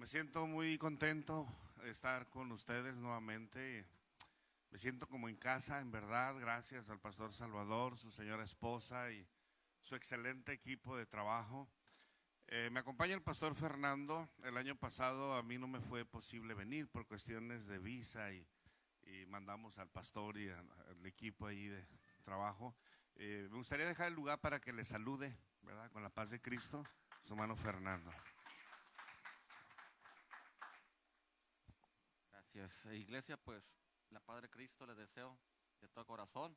Me siento muy contento de estar con ustedes nuevamente. Me siento como en casa, en verdad, gracias al pastor Salvador, su señora esposa y su excelente equipo de trabajo. Me acompaña el pastor Fernando. El año pasado a mí no me fue posible venir por cuestiones de visa y mandamos al pastor y al equipo ahí de trabajo. Me gustaría dejar el lugar para que le salude, ¿verdad? Con la paz de Cristo, su hermano Fernando. Gracias. Iglesia, pues la paz de Cristo les deseo de todo corazón.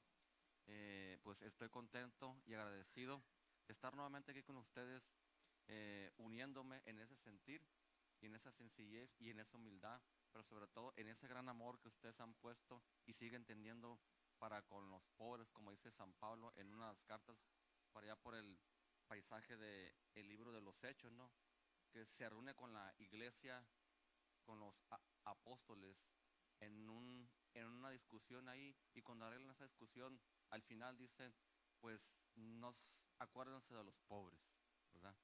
Pues estoy contento y agradecido de estar nuevamente aquí con ustedes, uniéndome en ese sentir y en esa sencillez y en esa humildad, pero sobre todo en ese gran amor que ustedes han puesto y siguen teniendo para con los pobres, como dice San Pablo en unas cartas para allá por el paisaje del libro de los Hechos, ¿no? Que se reúne con la iglesia, con los apóstoles en una discusión ahí, y cuando arreglan esa discusión al final dicen, pues nos acuérdense de los pobres, ¿verdad?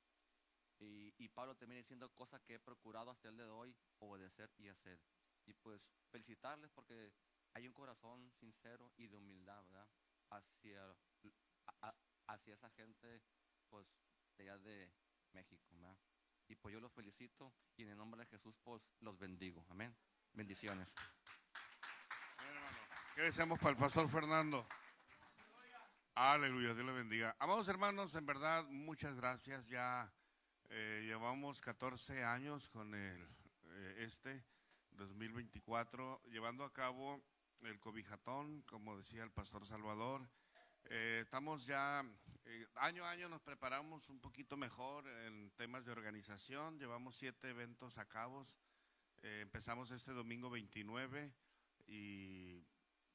Y Pablo termina diciendo cosas que he procurado hasta el día de hoy obedecer y hacer, y pues felicitarles porque hay un corazón sincero y de humildad, ¿verdad? hacia, hacia esa gente, pues de allá de México, ¿verdad? Y pues yo los felicito y en el nombre de Jesús pues los bendigo. Amén. Bendiciones. Bien, hermano. ¿Qué deseamos para el pastor Fernando? Aleluya, Dios le bendiga. Amados hermanos, en verdad, muchas gracias. Ya llevamos 14 años con este 2024, llevando a cabo el cobijatón, como decía el pastor Salvador. Estamos ya, año a año nos preparamos un poquito mejor en temas de organización. Llevamos 7 eventos a cabo. Empezamos este domingo 29 y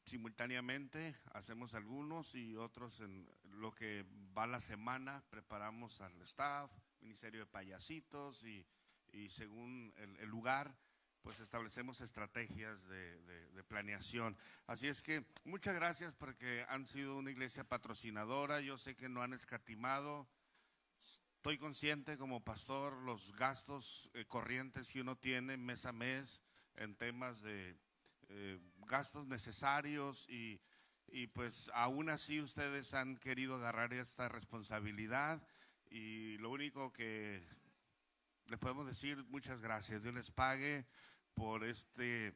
simultáneamente hacemos algunos y otros en lo que va la semana. Preparamos al staff, ministerio de payasitos y según el lugar, pues establecemos estrategias de planeación. Así es que muchas gracias porque han sido una iglesia patrocinadora. Yo sé que no han escatimado. Estoy consciente como pastor los gastos corrientes que uno tiene mes a mes en temas de gastos necesarios y pues aún así ustedes han querido agarrar esta responsabilidad y lo único que les podemos decir, muchas gracias. Dios les pague por este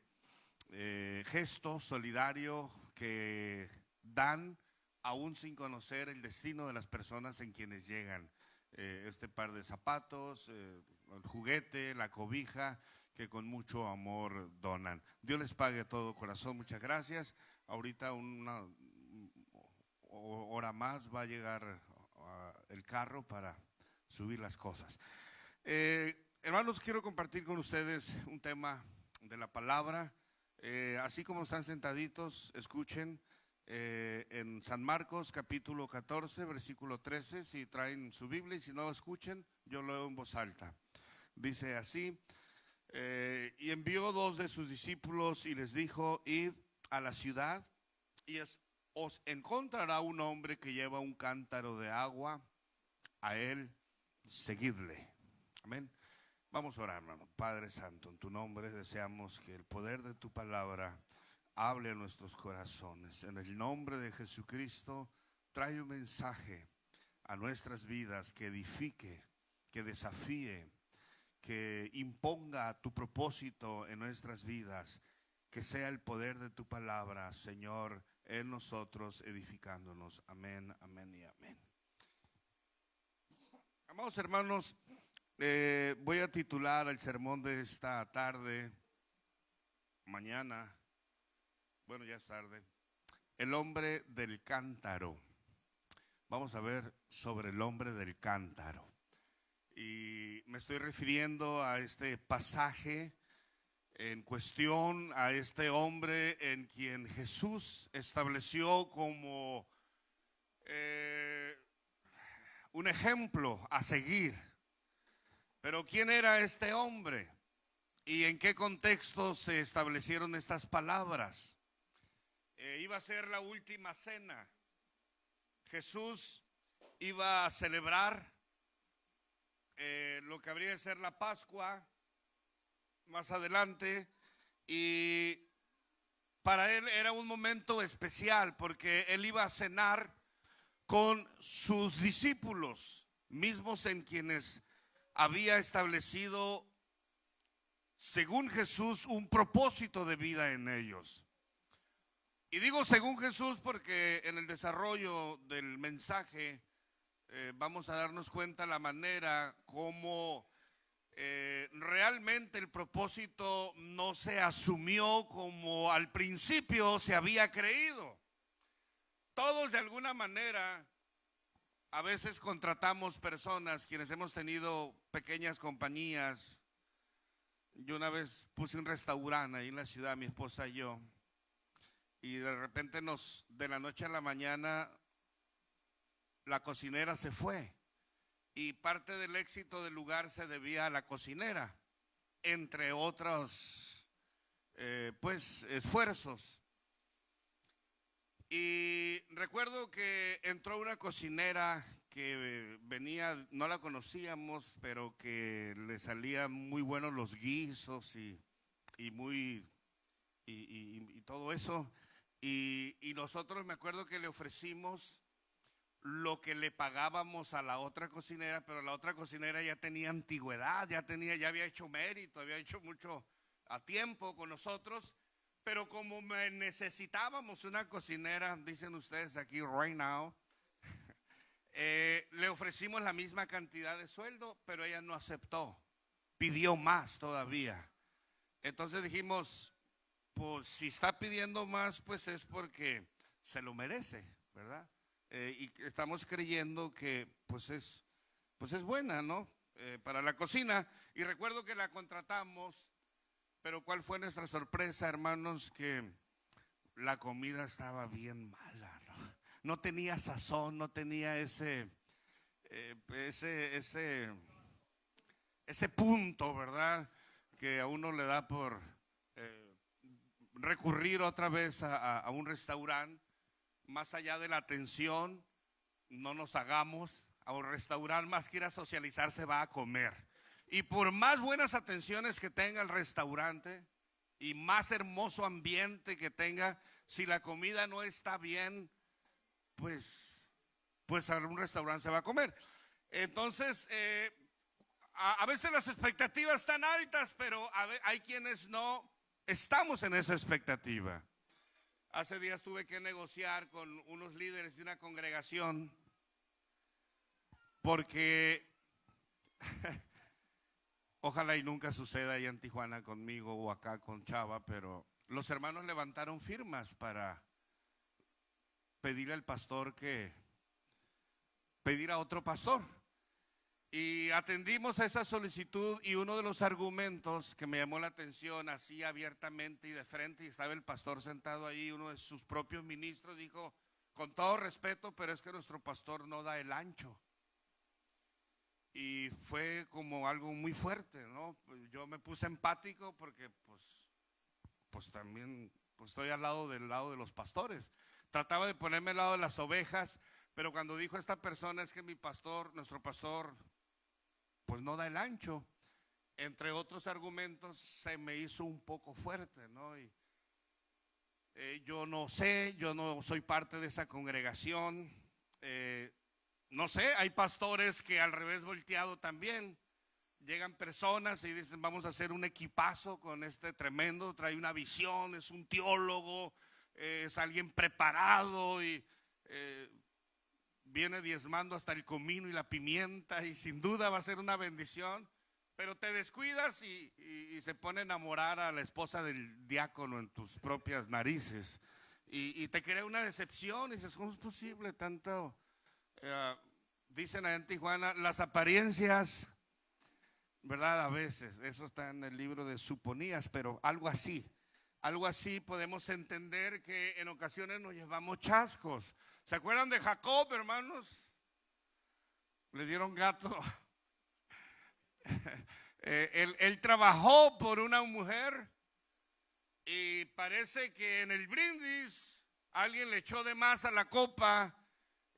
gesto solidario que dan aún sin conocer el destino de las personas en quienes llegan. Este par de zapatos, el juguete, la cobija, que con mucho amor donan. Dios les pague de todo corazón, muchas gracias. Ahorita una hora más va a llegar el carro para subir las cosas. Hermanos, quiero compartir con ustedes un tema de la palabra. Así como están sentaditos, escuchen en San Marcos capítulo 14, versículo 13, si traen su Biblia, y si no, escuchen, yo lo leo en voz alta. Dice así, y envió 2 de sus discípulos y les dijo, id a la ciudad y os encontrará un hombre que lleva un cántaro de agua, a él seguidle. Amén. Vamos a orar, hermano. Padre Santo, en tu nombre deseamos que el poder de tu palabra hable a nuestros corazones. En el nombre de Jesucristo, trae un mensaje a nuestras vidas que edifique, que desafíe, que imponga tu propósito en nuestras vidas, que sea el poder de tu palabra, Señor, en nosotros, edificándonos. Amén, amén y amén. Amados hermanos, voy a titular el sermón de esta tarde, mañana, bueno, ya es tarde, el hombre del cántaro. Vamos a ver sobre el hombre del cántaro. Y me estoy refiriendo a este pasaje en cuestión, a este hombre en quien Jesús estableció como un ejemplo a seguir. Pero ¿quién era este hombre? ¿Y en qué contexto se establecieron estas palabras? Iba a ser la última cena. Jesús iba a celebrar lo que habría de ser la Pascua, más adelante, y para él era un momento especial porque él iba a cenar con sus discípulos, mismos en quienes había establecido, según Jesús, un propósito de vida en ellos. Y digo según Jesús porque en el desarrollo del mensaje vamos a darnos cuenta la manera como realmente el propósito no se asumió como al principio se había creído. Todos de alguna manera a veces contratamos personas quienes hemos tenido pequeñas compañías. Yo una vez puse un restaurante ahí en la ciudad, mi esposa y yo, y de repente de la noche a la mañana, la cocinera se fue. Y parte del éxito del lugar se debía a la cocinera, entre otros, pues, esfuerzos. Y recuerdo que entró una cocinera que venía, no la conocíamos, pero que le salían muy buenos los guisos y todo eso. Y nosotros me acuerdo que le ofrecimos lo que le pagábamos a la otra cocinera, pero la otra cocinera ya tenía antigüedad, ya había hecho mérito, había hecho mucho a tiempo con nosotros, pero como necesitábamos una cocinera, dicen ustedes aquí right now, le ofrecimos la misma cantidad de sueldo, pero ella no aceptó, pidió más todavía. Entonces dijimos, pues si está pidiendo más, pues es porque se lo merece, ¿verdad? Y estamos creyendo que pues es buena, ¿no? Para la cocina. Y recuerdo que la contratamos, pero ¿cuál fue nuestra sorpresa, hermanos? Que la comida estaba bien mala, ¿no? No tenía sazón, no tenía ese punto, ¿verdad? Que a uno le da por recurrir otra vez a un restaurante. Más allá de la atención, no nos hagamos, a un restaurante más que ir a socializar se va a comer. Y por más buenas atenciones que tenga el restaurante y más hermoso ambiente que tenga, si la comida no está bien, pues a un restaurante se va a comer. Entonces, a veces las expectativas están altas, pero hay quienes no estamos en esa expectativa. Hace días tuve que negociar con unos líderes de una congregación porque ojalá y nunca suceda ahí en Tijuana conmigo o acá con Chava, pero los hermanos levantaron firmas para pedirle al pastor pedir a otro pastor. Y atendimos a esa solicitud y uno de los argumentos que me llamó la atención así abiertamente y de frente, y estaba el pastor sentado ahí, uno de sus propios ministros dijo, con todo respeto, pero es que nuestro pastor no da el ancho. Y fue como algo muy fuerte, ¿no? Yo me puse empático porque pues también estoy del lado de los pastores. Trataba de ponerme al lado de las ovejas, pero cuando dijo esta persona es que nuestro pastor, pues no da el ancho, entre otros argumentos, se me hizo un poco fuerte, ¿no? Y yo no sé, yo no soy parte de esa congregación, no sé, hay pastores que al revés volteado también, llegan personas y dicen vamos a hacer un equipazo con este tremendo, trae una visión, es un teólogo, es alguien preparado y viene diezmando hasta el comino y la pimienta y sin duda va a ser una bendición, pero te descuidas y se pone a enamorar a la esposa del diácono en tus propias narices y te crea una decepción y dices, ¿cómo es posible tanto? Dicen allá en Tijuana, las apariencias, ¿verdad? A veces, eso está en el libro de Suponías, pero algo así podemos entender que en ocasiones nos llevamos chascos. ¿Se acuerdan de Jacob, hermanos? Le dieron gato. Él trabajó por una mujer y parece que en el brindis alguien le echó de más a la copa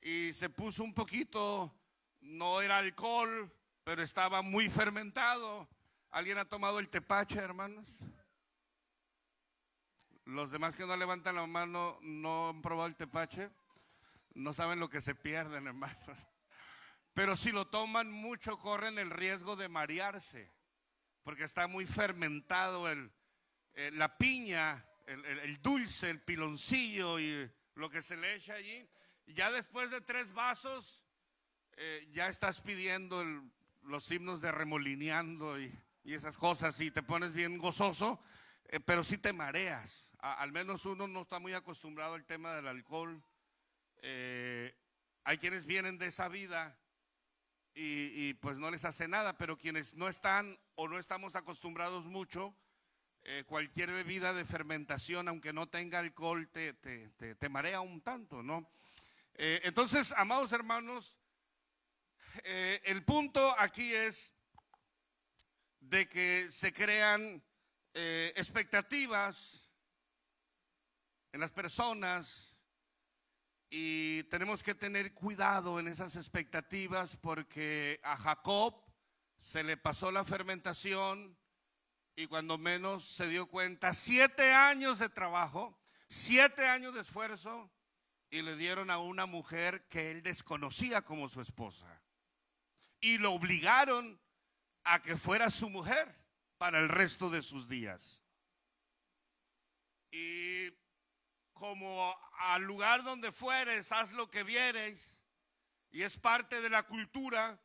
y se puso un poquito, no era alcohol, pero estaba muy fermentado. ¿Alguien ha tomado el tepache, hermanos? Los demás que no levantan la mano no han probado el tepache. No saben lo que se pierden, hermanos. Pero si lo toman mucho, corren el riesgo de marearse, porque está muy fermentado la piña, el dulce, el piloncillo y lo que se le echa allí. Y ya después de 3 vasos, ya estás pidiendo los himnos de Remolineando y esas cosas, y te pones bien gozoso, pero sí te mareas. Al menos uno no está muy acostumbrado al tema del alcohol. Hay quienes vienen de esa vida y pues no les hace nada, pero quienes no están o no estamos acostumbrados mucho, cualquier bebida de fermentación, aunque no tenga alcohol, te marea un tanto, ¿no? Entonces, amados hermanos, el punto aquí es de que se crean expectativas en las personas, y tenemos que tener cuidado en esas expectativas, porque a Jacob se le pasó la fermentación y cuando menos se dio cuenta, 7 años de trabajo, 7 años de esfuerzo, y le dieron a una mujer que él desconocía como su esposa, y lo obligaron a que fuera su mujer para el resto de sus días. Y como al lugar donde fueres, haz lo que vieres, y es parte de la cultura,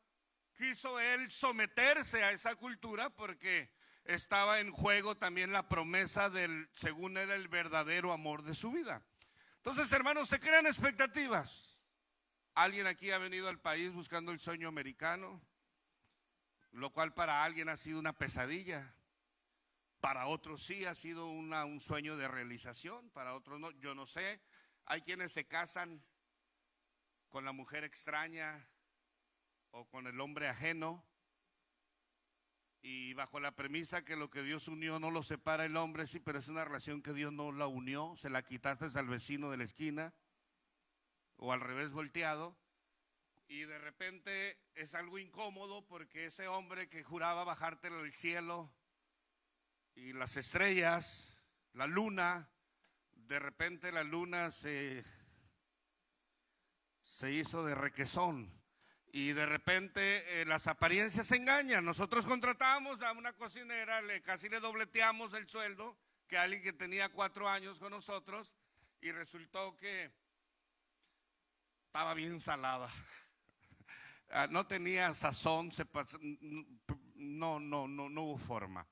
quiso él someterse a esa cultura porque estaba en juego también la promesa del, según era el verdadero amor de su vida. Entonces, hermanos, se crean expectativas. ¿Alguien aquí ha venido al país buscando el sueño americano? Lo cual para alguien ha sido una pesadilla. Para otros sí ha sido un sueño de realización, para otros no, yo no sé. Hay quienes se casan con la mujer extraña o con el hombre ajeno, y bajo la premisa que lo que Dios unió no lo separa el hombre. Sí, pero es una relación que Dios no la unió, se la quitaste al vecino de la esquina, o al revés volteado, y de repente es algo incómodo porque ese hombre que juraba bajarte del cielo y las estrellas, la luna, de repente la luna se hizo de requesón, y de repente las apariencias engañan. Nosotros contratamos a una cocinera, casi le dobleteamos el sueldo que alguien que tenía 4 años con nosotros, y resultó que estaba bien salada. No tenía sazón, no hubo forma.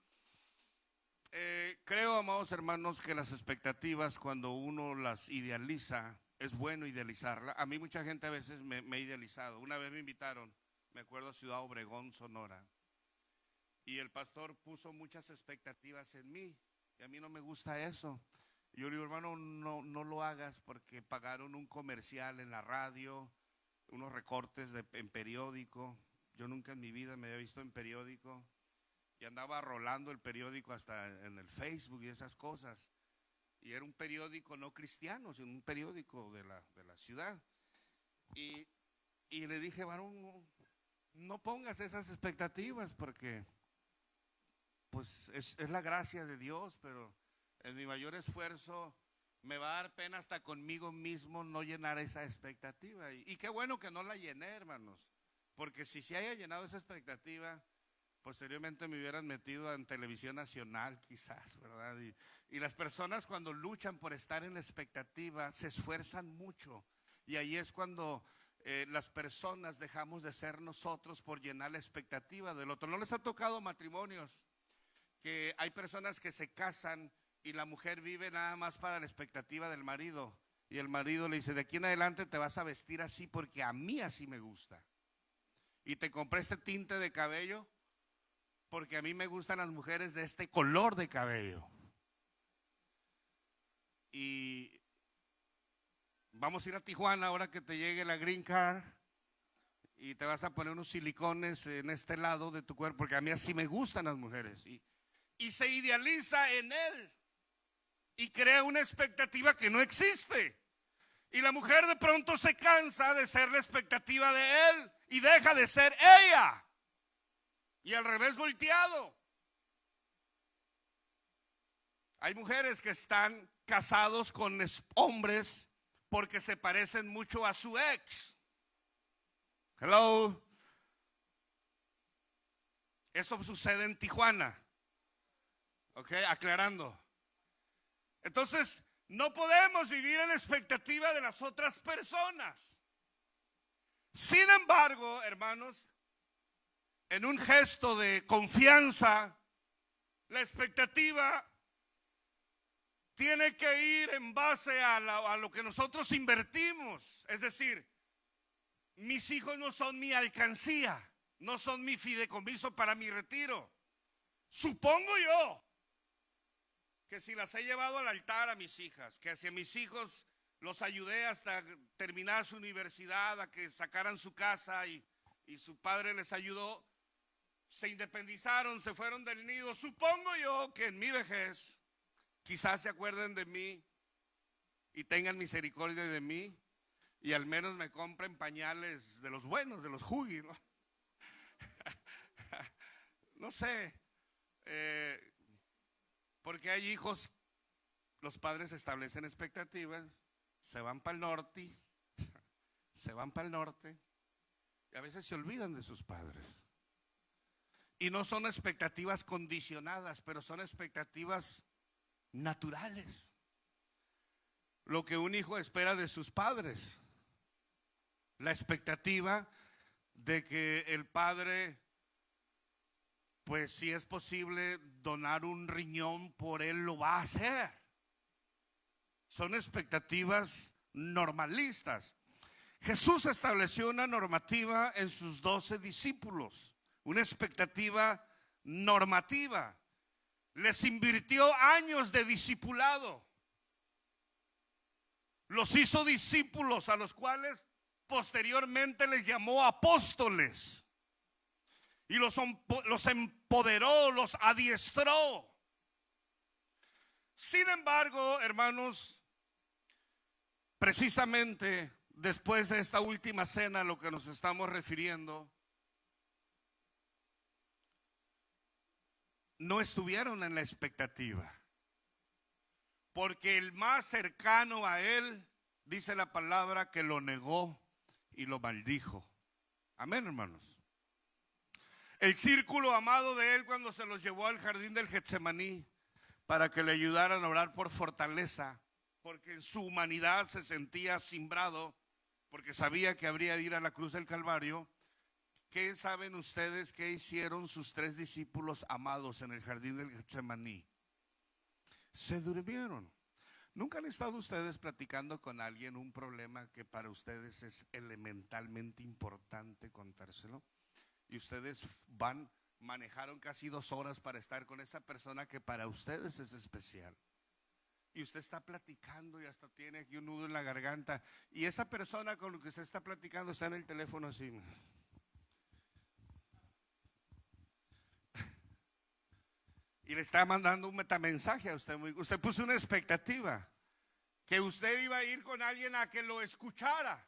Creo, amados hermanos, que las expectativas, cuando uno las idealiza, es bueno idealizarla. A mí mucha gente a veces me ha idealizado. Una vez me invitaron, me acuerdo, a Ciudad Obregón, Sonora, y el pastor puso muchas expectativas en mí, y a mí no me gusta eso. Yo le digo, hermano, no lo hagas, porque pagaron un comercial en la radio, unos recortes en periódico. Yo nunca en mi vida me había visto en periódico, y andaba rolando el periódico hasta en el Facebook y esas cosas, y era un periódico no cristiano, sino un periódico de la ciudad, y le dije, varón, no pongas esas expectativas, porque pues es la gracia de Dios, pero en mi mayor esfuerzo me va a dar pena hasta conmigo mismo no llenar esa expectativa. Y qué bueno que no la llené, hermanos, porque si se haya llenado esa expectativa, posteriormente me hubieran metido en televisión nacional quizás, ¿verdad? Y las personas, cuando luchan por estar en la expectativa, se esfuerzan mucho, y ahí es cuando las personas dejamos de ser nosotros por llenar la expectativa del otro. ¿No les ha tocado matrimonios que hay personas que se casan y la mujer vive nada más para la expectativa del marido, y el marido le dice, de aquí en adelante te vas a vestir así porque a mí así me gusta, y te compré este tinte de cabello porque a mí me gustan las mujeres de este color de cabello, y vamos a ir a Tijuana ahora que te llegue la green card, y te vas a poner unos silicones en este lado de tu cuerpo porque a mí así me gustan las mujeres, y se idealiza en él y crea una expectativa que no existe, y la mujer de pronto se cansa de ser la expectativa de él y deja de ser ella, y al revés volteado. Hay mujeres que están casados con hombres porque se parecen mucho a su ex. Hello. Eso sucede en Tijuana. Ok, aclarando. Entonces, no podemos vivir en la expectativa de las otras personas. Sin embargo, hermanos, en un gesto de confianza, la expectativa tiene que ir en base a lo que nosotros invertimos. Es decir, mis hijos no son mi alcancía, no son mi fideicomiso para mi retiro. Supongo yo que si las he llevado al altar a mis hijas, que si a mis hijos los ayudé hasta terminar su universidad, a que sacaran su casa y su padre les ayudó, se independizaron, se fueron del nido. Supongo yo que en mi vejez quizás se acuerden de mí y tengan misericordia de mí y al menos me compren pañales de los buenos, de los Huggies, ¿no? No sé, porque hay hijos, los padres establecen expectativas, se van para el norte, y a veces se olvidan de sus padres. Y no son expectativas condicionadas, pero son expectativas naturales. Lo que un hijo espera de sus padres. La expectativa de que el padre, pues si es posible donar un riñón por él, lo va a hacer. Son expectativas normalistas. Jesús estableció una normativa en sus 12 discípulos, una expectativa normativa. Les invirtió años de discipulado. Los hizo discípulos, a los cuales posteriormente les llamó apóstoles. Y los empoderó, los adiestró. Sin embargo, hermanos, precisamente después de esta última cena a lo que nos estamos refiriendo, no estuvieron en la expectativa. Porque el más cercano a él, dice la palabra, que lo negó y lo maldijo. Amén, hermanos. El círculo amado de él, cuando se los llevó al jardín del Getsemaní para que le ayudaran a orar por fortaleza, porque en su humanidad se sentía cimbrado, porque sabía que habría de ir a la cruz del Calvario. ¿Qué saben ustedes que hicieron sus 3 discípulos amados en el jardín del Getsemaní? Se durmieron. ¿Nunca han estado ustedes platicando con alguien un problema que para ustedes es elementalmente importante contárselo? Y ustedes manejaron casi 2 horas para estar con esa persona que para ustedes es especial. Y usted está platicando y hasta tiene aquí un nudo en la garganta. Y esa persona con la que usted está platicando está en el teléfono así. Y le está mandando un metamensaje a usted. Usted puso una expectativa que usted iba a ir con alguien a que lo escuchara.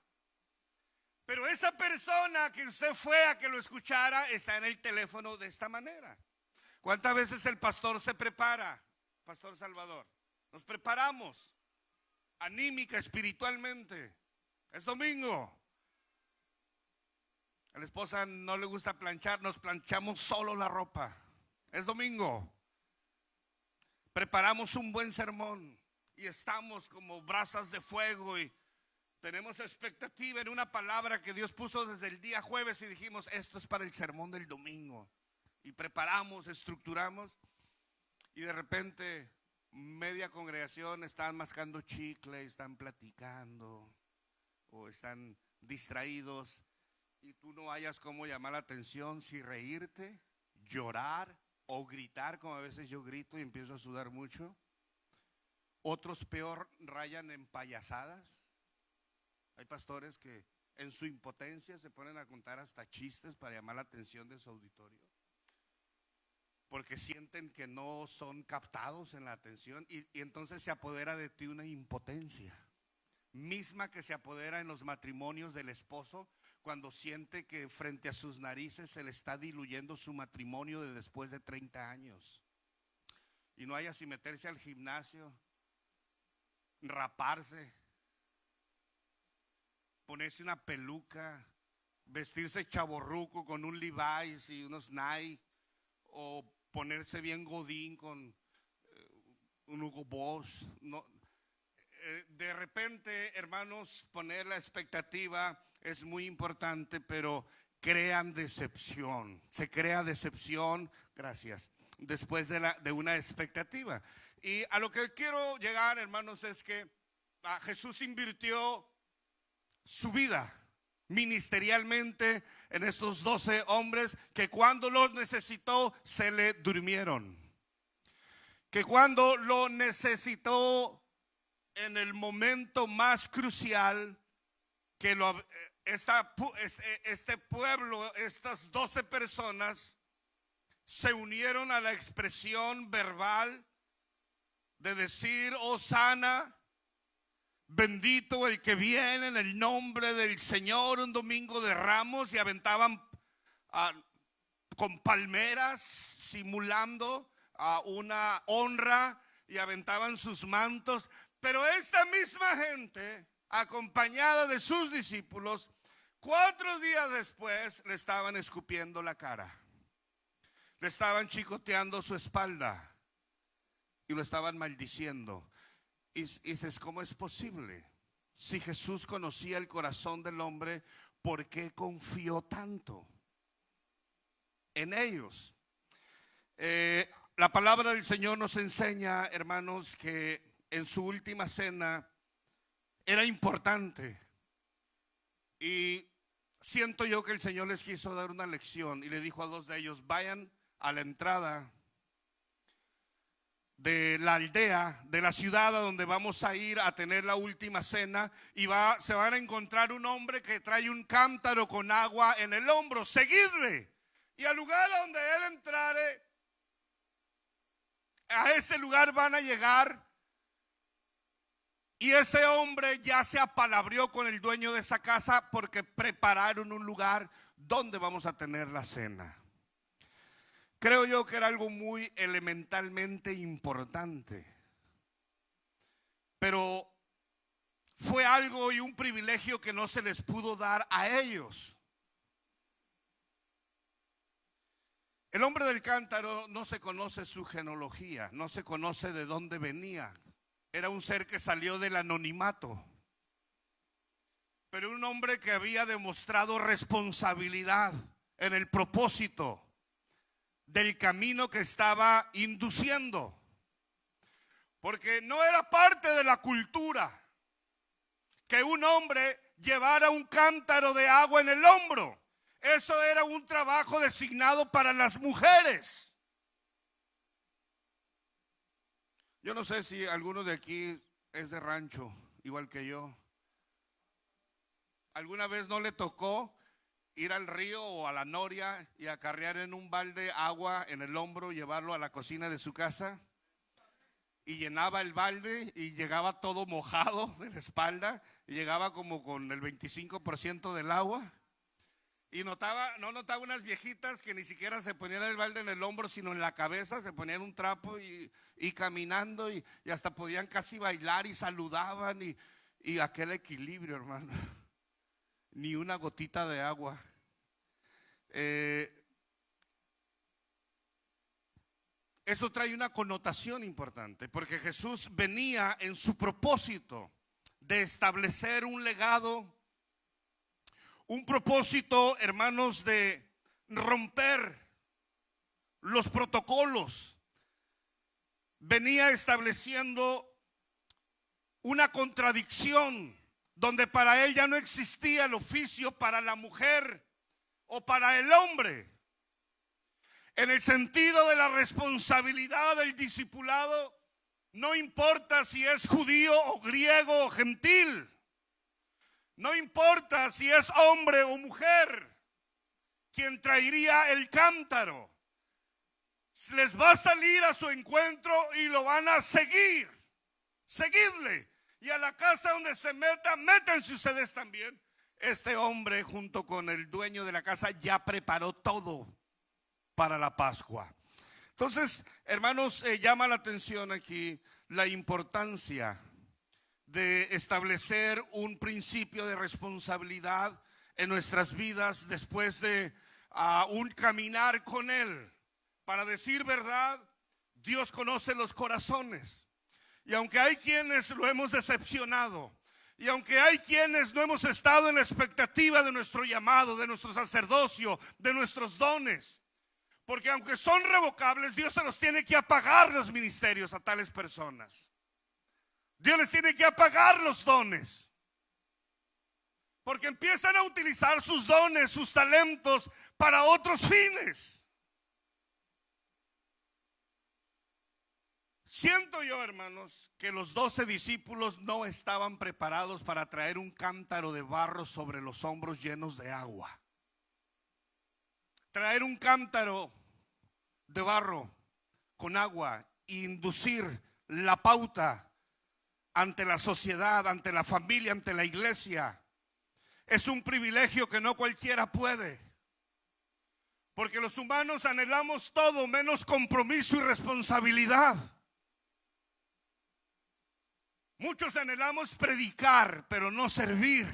Pero esa persona que usted fue a que lo escuchara está en el teléfono de esta manera. ¿Cuántas veces el pastor se prepara? Pastor Salvador, nos preparamos anímica, espiritualmente. Es domingo. A la esposa no le gusta planchar, nos planchamos solo la ropa. Es domingo. Preparamos un buen sermón y estamos como brasas de fuego y tenemos expectativa en una palabra que Dios puso desde el día jueves y dijimos, esto es para el sermón del domingo. Y preparamos, estructuramos y de repente media congregación están mascando chicle, están platicando o están distraídos y tú no hayas cómo llamar la atención, si reírte, llorar o gritar, como a veces yo grito y empiezo a sudar mucho. Otros peor, rayan en payasadas. Hay pastores que en su impotencia se ponen a contar hasta chistes para llamar la atención de su auditorio, porque sienten que no son captados en la atención y entonces se apodera de ti una impotencia, misma que se apodera en los matrimonios del esposo cuando siente que frente a sus narices se le está diluyendo su matrimonio de después de 30 años. y no haya si meterse al gimnasio, raparse, ponerse una peluca, vestirse chavorruco con un Levi's y unos Nike, o ponerse bien godín con un Hugo Boss. No, de repente, hermanos, poner la expectativa es muy importante, pero crean decepción. Se crea decepción, gracias, después de una expectativa. Y a lo que quiero llegar, hermanos, es que Jesús invirtió su vida ministerialmente en estos 12 hombres que cuando los necesitó se le durmieron, que cuando lo necesitó en el momento más crucial, que este pueblo, estas 12 personas se unieron a la expresión verbal de decir: Hosana, bendito el que viene en el nombre del Señor, un domingo de Ramos, y aventaban con palmeras simulando una honra, y aventaban sus mantos. Pero esta misma gente, acompañada de sus discípulos, 4 días después le estaban escupiendo la cara, le estaban chicoteando su espalda y lo estaban maldiciendo. Y dices, ¿cómo es posible? Si Jesús conocía el corazón del hombre, ¿por qué confió tanto en ellos? La palabra del Señor nos enseña, hermanos, que en su última cena era importante, y siento yo que el Señor les quiso dar una lección y le dijo a 2 de ellos: vayan a la entrada de la aldea, de la ciudad a donde vamos a ir a tener la última cena, y se van a encontrar un hombre que trae un cántaro con agua en el hombro. Seguidle, y al lugar a donde él entrare, a ese lugar van a llegar, y ese hombre ya se apalabrió con el dueño de esa casa porque prepararon un lugar donde vamos a tener la cena. Creo yo que era algo muy elementalmente importante, pero fue algo y un privilegio que no se les pudo dar a ellos. El hombre del cántaro no se conoce su genealogía, no se conoce de dónde venía. Era un ser que salió del anonimato, pero un hombre que había demostrado responsabilidad en el propósito del camino que estaba induciendo, porque no era parte de la cultura que un hombre llevara un cántaro de agua en el hombro. Eso era un trabajo designado para las mujeres. Yo no sé si alguno de aquí es de rancho, igual que yo. ¿Alguna vez no le tocó ir al río o a la noria y acarrear en un balde agua en el hombro, llevarlo a la cocina de su casa? Y llenaba el balde y llegaba todo mojado de la espalda, y llegaba como con el 25% del agua. Y no notaba unas viejitas que ni siquiera se ponían el balde en el hombro, sino en la cabeza, se ponían un trapo y caminando, y hasta podían casi bailar, y saludaban, y aquel equilibrio, hermano. Ni una gotita de agua. Esto trae una connotación importante, porque Jesús venía en su propósito de establecer un legado, un propósito, hermanos, de romper los protocolos. Venía estableciendo una contradicción donde para él ya no existía el oficio para la mujer o para el hombre, en el sentido de la responsabilidad del discipulado. No importa si es judío o griego o gentil, no importa si es hombre o mujer, quien traería el cántaro les va a salir a su encuentro y lo van a seguir. Seguidle, y a la casa donde se meta, métanse ustedes también. Este hombre, junto con el dueño de la casa, ya preparó todo para la Pascua. Entonces, hermanos, llama la atención aquí la importancia de establecer un principio de responsabilidad en nuestras vidas después de un caminar con Él. Para decir verdad, Dios conoce los corazones. Y aunque hay quienes lo hemos decepcionado, y aunque hay quienes no hemos estado en la expectativa de nuestro llamado, de nuestro sacerdocio, de nuestros dones, porque aunque son revocables, Dios se los tiene que apagar los ministerios a tales personas. Dios les tiene que apagar los dones, porque empiezan a utilizar sus dones, sus talentos para otros fines. Siento yo, hermanos, que los 12 discípulos no estaban preparados para traer un cántaro de barro sobre los hombros llenos de agua. Traer un cántaro de barro con agua e inducir la pauta ante la sociedad, ante la familia, ante la iglesia, es un privilegio que no cualquiera puede. Porque los humanos anhelamos todo menos compromiso y responsabilidad. Muchos anhelamos predicar, pero no servir.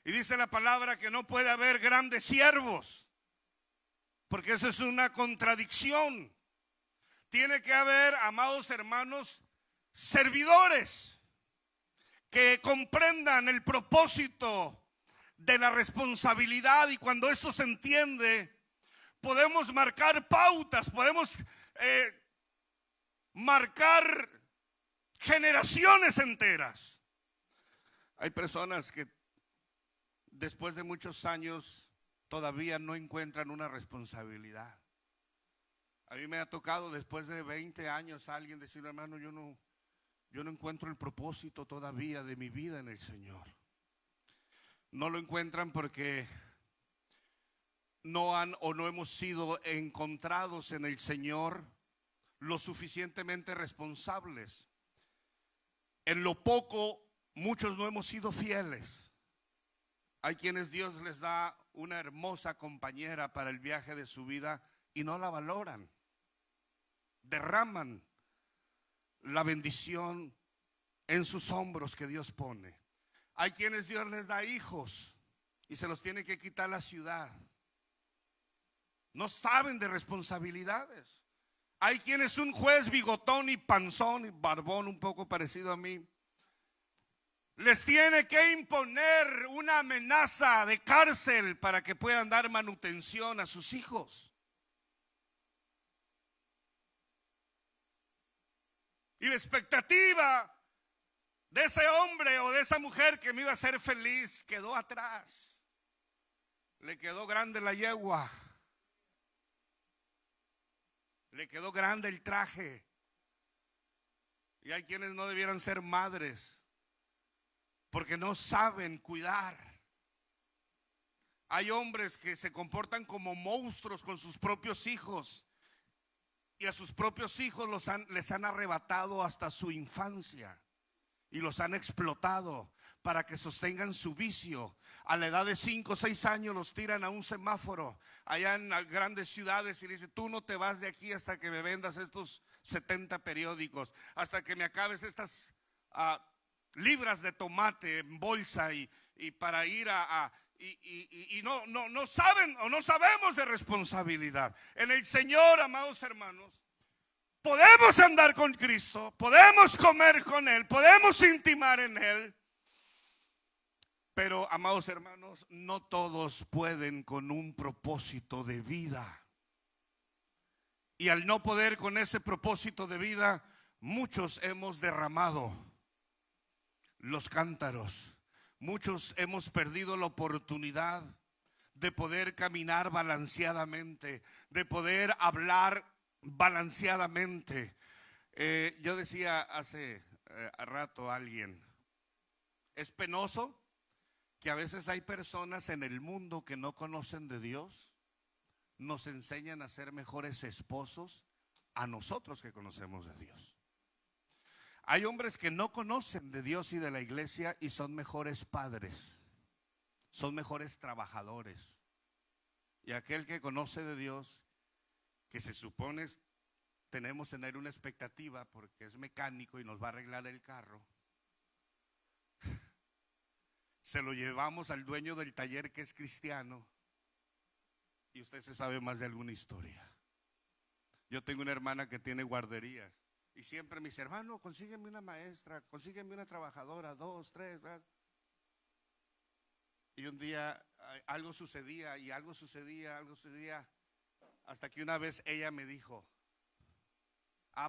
Y dice la palabra que no puede haber grandes siervos, porque eso es una contradicción. Tiene que haber, amados hermanos, servidores que comprendan el propósito de la responsabilidad, y cuando esto se entiende, podemos marcar pautas, podemos marcar generaciones enteras. Hay personas que después de muchos años todavía no encuentran una responsabilidad. A mí me ha tocado después de 20 años a alguien decir: hermano, yo no encuentro el propósito todavía de mi vida en el Señor. No lo encuentran porque no han o no hemos sido encontrados en el Señor lo suficientemente responsables. En lo poco, muchos no hemos sido fieles. Hay quienes Dios les da una hermosa compañera para el viaje de su vida y no la valoran. Derraman la bendición en sus hombros que Dios pone. Hay quienes Dios les da hijos y se los tiene que quitar la ciudad. No saben de responsabilidades. Hay quienes un juez bigotón y panzón y barbón un poco parecido a mí les tiene que imponer una amenaza de cárcel para que puedan dar manutención a sus hijos. Y la expectativa de ese hombre o de esa mujer que me iba a hacer feliz quedó atrás. Le quedó grande la yegua. Le quedó grande el traje. Y hay quienes no debieran ser madres porque no saben cuidar. Hay hombres que se comportan como monstruos con sus propios hijos, y a sus propios hijos les han arrebatado hasta su infancia y los han explotado para que sostengan su vicio. A la edad de 5 o 6 años los tiran a un semáforo allá en grandes ciudades y le dicen: tú no te vas de aquí hasta que me vendas estos 70 periódicos, hasta que me acabes estas libras de tomate en bolsa y para ir y no saben o no sabemos de responsabilidad. En el Señor, amados hermanos, podemos andar con Cristo, podemos comer con Él, podemos intimar en Él. Pero, amados hermanos, no todos pueden con un propósito de vida. Y al no poder con ese propósito de vida, muchos hemos derramado los cántaros. Muchos hemos perdido la oportunidad de poder caminar balanceadamente, de poder hablar balanceadamente. Yo decía hace rato a alguien: es penoso que a veces hay personas en el mundo que no conocen de Dios, nos enseñan a ser mejores esposos a nosotros que conocemos de Dios. Hay hombres que no conocen de Dios y de la iglesia y son mejores padres, son mejores trabajadores. Y aquel que conoce de Dios que se supone tenemos en él una expectativa porque es mecánico y nos va a arreglar el carro, se lo llevamos al dueño del taller que es cristiano y usted se sabe más de alguna historia. Yo tengo una hermana que tiene guarderías y siempre me dice, hermano, consígueme una maestra, consígueme una trabajadora, 2, 3, ¿verdad? Y un día algo sucedía, hasta que una vez ella me dijo,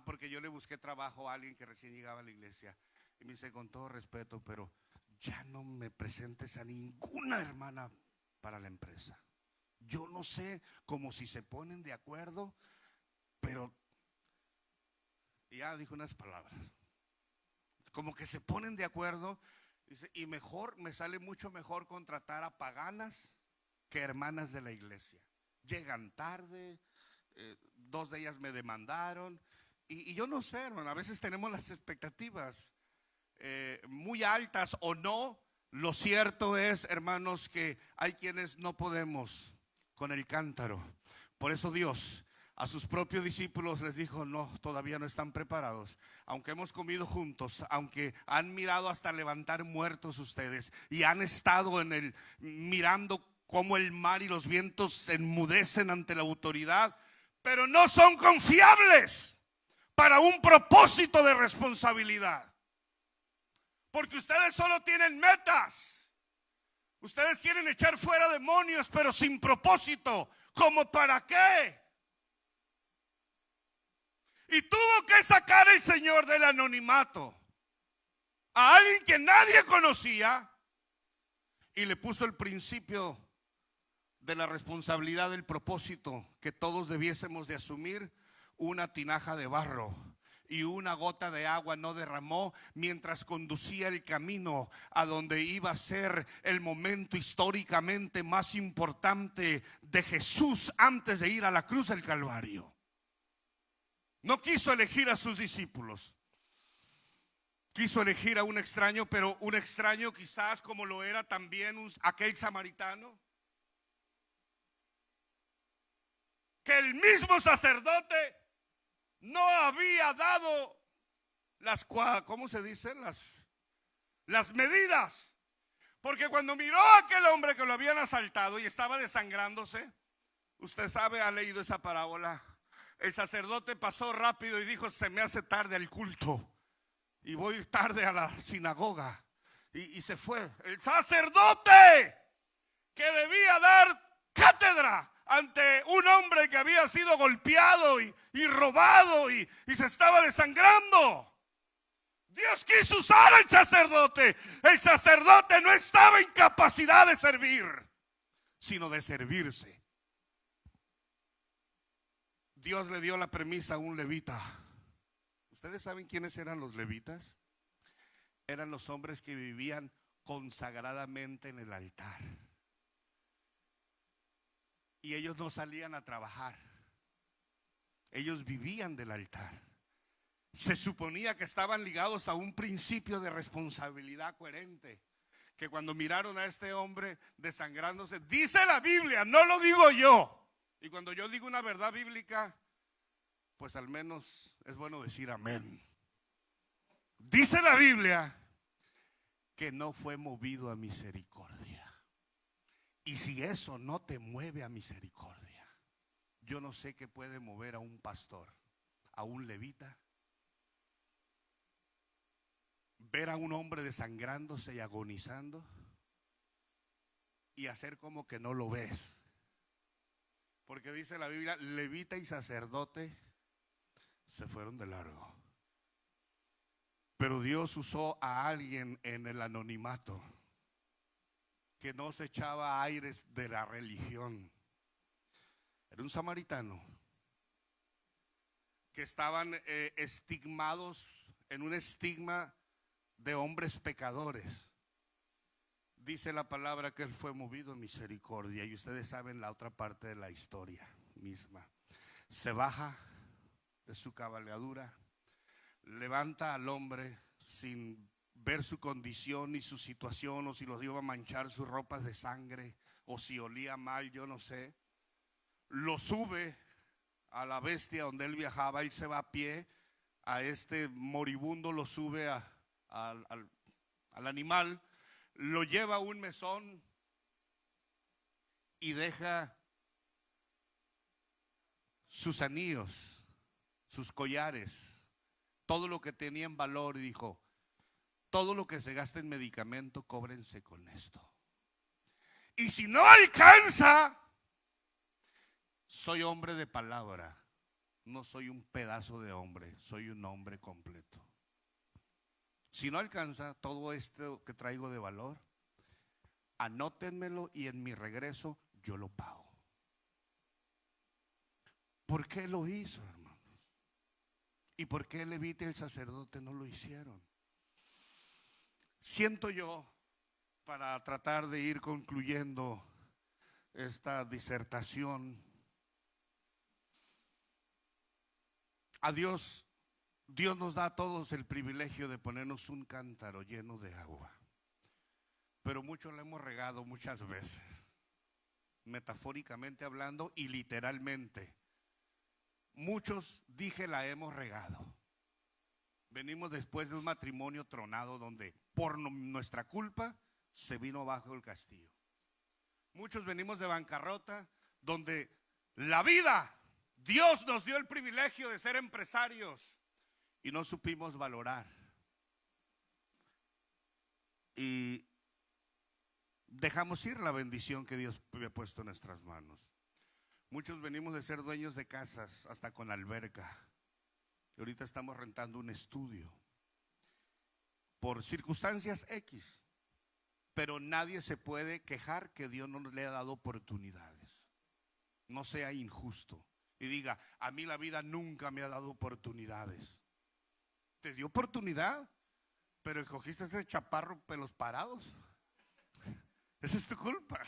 porque yo le busqué trabajo a alguien que recién llegaba a la iglesia. Y me dice, con todo respeto, pero ya no me presentes a ninguna hermana para la empresa. Yo no sé, como si se ponen de acuerdo, pero ya dijo unas palabras, como que se ponen de acuerdo. Dice, y mejor, me sale mucho mejor contratar a paganas que hermanas de la iglesia. Llegan tarde, 2 de ellas me demandaron. Y yo no sé, hermano, a veces tenemos las expectativas muy altas o no. Lo cierto es, hermanos, que hay quienes no podemos con el cántaro. Por eso Dios a sus propios discípulos les dijo, no, todavía no están preparados. Aunque hemos comido juntos, aunque han mirado hasta levantar muertos ustedes y han estado mirando cómo el mar y los vientos se enmudecen ante la autoridad, pero no son confiables para un propósito de responsabilidad. Porque ustedes solo tienen metas. Ustedes quieren echar fuera demonios, pero sin propósito. ¿Cómo para qué? Y tuvo que sacar el Señor del anonimato a alguien que nadie conocía y le puso el principio de la responsabilidad del propósito que todos debiésemos de asumir. Una tinaja de barro y una gota de agua no derramó mientras conducía el camino a donde iba a ser el momento históricamente más importante de Jesús antes de ir a la cruz del Calvario. No quiso elegir a sus discípulos, quiso elegir a un extraño, pero un extraño quizás como lo era también aquel samaritano, que el mismo sacerdote no había dado ¿cómo se dice? Las medidas. Porque cuando miró a aquel hombre que lo habían asaltado y estaba desangrándose, usted sabe, ha leído esa parábola. El sacerdote pasó rápido y dijo, se me hace tarde el culto y voy tarde a la sinagoga. Y se fue. El sacerdote que debía dar cátedra ante un hombre que había sido golpeado y robado y se estaba desangrando. Dios quiso usar al sacerdote. El sacerdote no estaba en capacidad de servir, sino de servirse. Dios le dio la premisa a un levita. ¿Ustedes saben quiénes eran los levitas? Eran los hombres que vivían consagradamente en el altar. Y ellos no salían a trabajar. Ellos vivían del altar. Se suponía que estaban ligados a un principio de responsabilidad coherente. Que cuando miraron a este hombre desangrándose, dice la Biblia, no lo digo yo. Y cuando yo digo una verdad bíblica, pues al menos es bueno decir amén. Dice la Biblia que no fue movido a misericordia. Y si eso no te mueve a misericordia, yo no sé qué puede mover a un pastor, a un levita. Ver a un hombre desangrándose y agonizando y hacer como que no lo ves. Porque dice la Biblia, levita y sacerdote se fueron de largo. Pero Dios usó a alguien en el anonimato que no se echaba aires de la religión. Era un samaritano que estaban estigmados en un estigma de hombres pecadores. Dice la palabra que él fue movido en misericordia. Y ustedes saben la otra parte de la historia misma. Se baja de su cabalgadura, levanta al hombre sin ver su condición ni su situación, o si los iba a manchar sus ropas de sangre, o si olía mal, yo no sé. Lo sube a la bestia donde él viajaba, él se va a pie, a este moribundo lo sube al animal, lo lleva a un mesón y deja sus anillos, sus collares, todo lo que tenía en valor, y dijo: todo lo que se gasta en medicamento, cóbrense con esto. Y si no alcanza, soy hombre de palabra, no soy un pedazo de hombre, soy un hombre completo. Si no alcanza todo esto que traigo de valor, anótenmelo y en mi regreso yo lo pago. ¿Por qué lo hizo, hermanos? ¿Y por qué el levita y el sacerdote no lo hicieron? Siento yo, para tratar de ir concluyendo esta disertación, a Dios nos da a todos el privilegio de ponernos un cántaro lleno de agua, pero muchos lo hemos regado muchas veces, metafóricamente hablando y literalmente. Muchos, dije, la hemos regado. Venimos después de un matrimonio tronado donde por nuestra culpa se vino abajo el castillo. Muchos venimos de bancarrota donde la vida, Dios nos dio el privilegio de ser empresarios y no supimos valorar. Y dejamos ir la bendición que Dios había puesto en nuestras manos. Muchos venimos de ser dueños de casas hasta con alberca. Y ahorita estamos rentando un estudio por circunstancias X. Pero nadie se puede quejar que Dios no le ha dado oportunidades. No sea injusto y diga: a mí la vida nunca me ha dado oportunidades. Te dio oportunidad, pero escogiste ese chaparro pelos parados. Esa es tu culpa.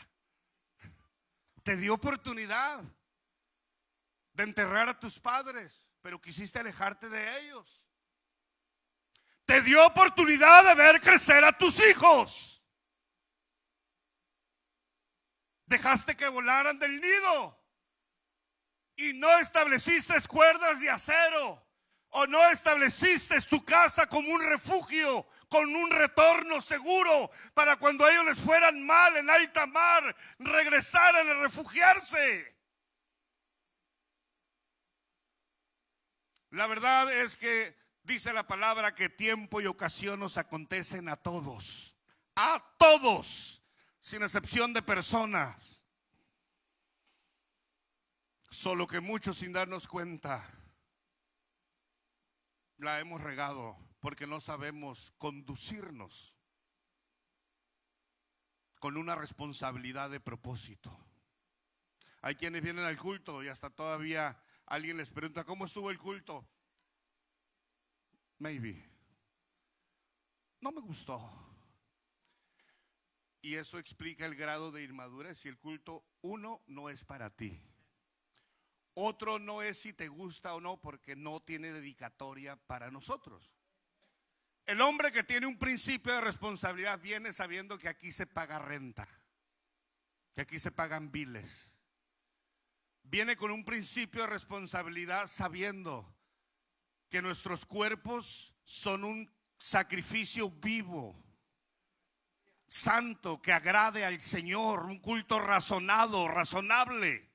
Te dio oportunidad de enterrar a tus padres, pero quisiste alejarte de ellos. Te dio oportunidad de ver crecer a tus hijos. Dejaste que volaran del nido y no estableciste cuerdas de acero, o no estableciste tu casa como un refugio con un retorno seguro para cuando a ellos les fueran mal en alta mar, regresaran a refugiarse. La verdad es que dice la palabra que tiempo y ocasión nos acontecen a todos, sin excepción de personas. Solo que muchos, sin darnos cuenta, la hemos regado porque no sabemos conducirnos con una responsabilidad de propósito. Hay quienes vienen al culto y hasta todavía alguien les pregunta: ¿cómo estuvo el culto? Maybe. No me gustó. Y eso explica el grado de inmadurez. Si el culto, uno, no es para ti. Otro, no es si te gusta o no, porque no tiene dedicatoria para nosotros. El hombre que tiene un principio de responsabilidad viene sabiendo que aquí se paga renta, que aquí se pagan biles. Viene con un principio de responsabilidad sabiendo que nuestros cuerpos son un sacrificio vivo, santo, que agrade al Señor, un culto razonado, razonable.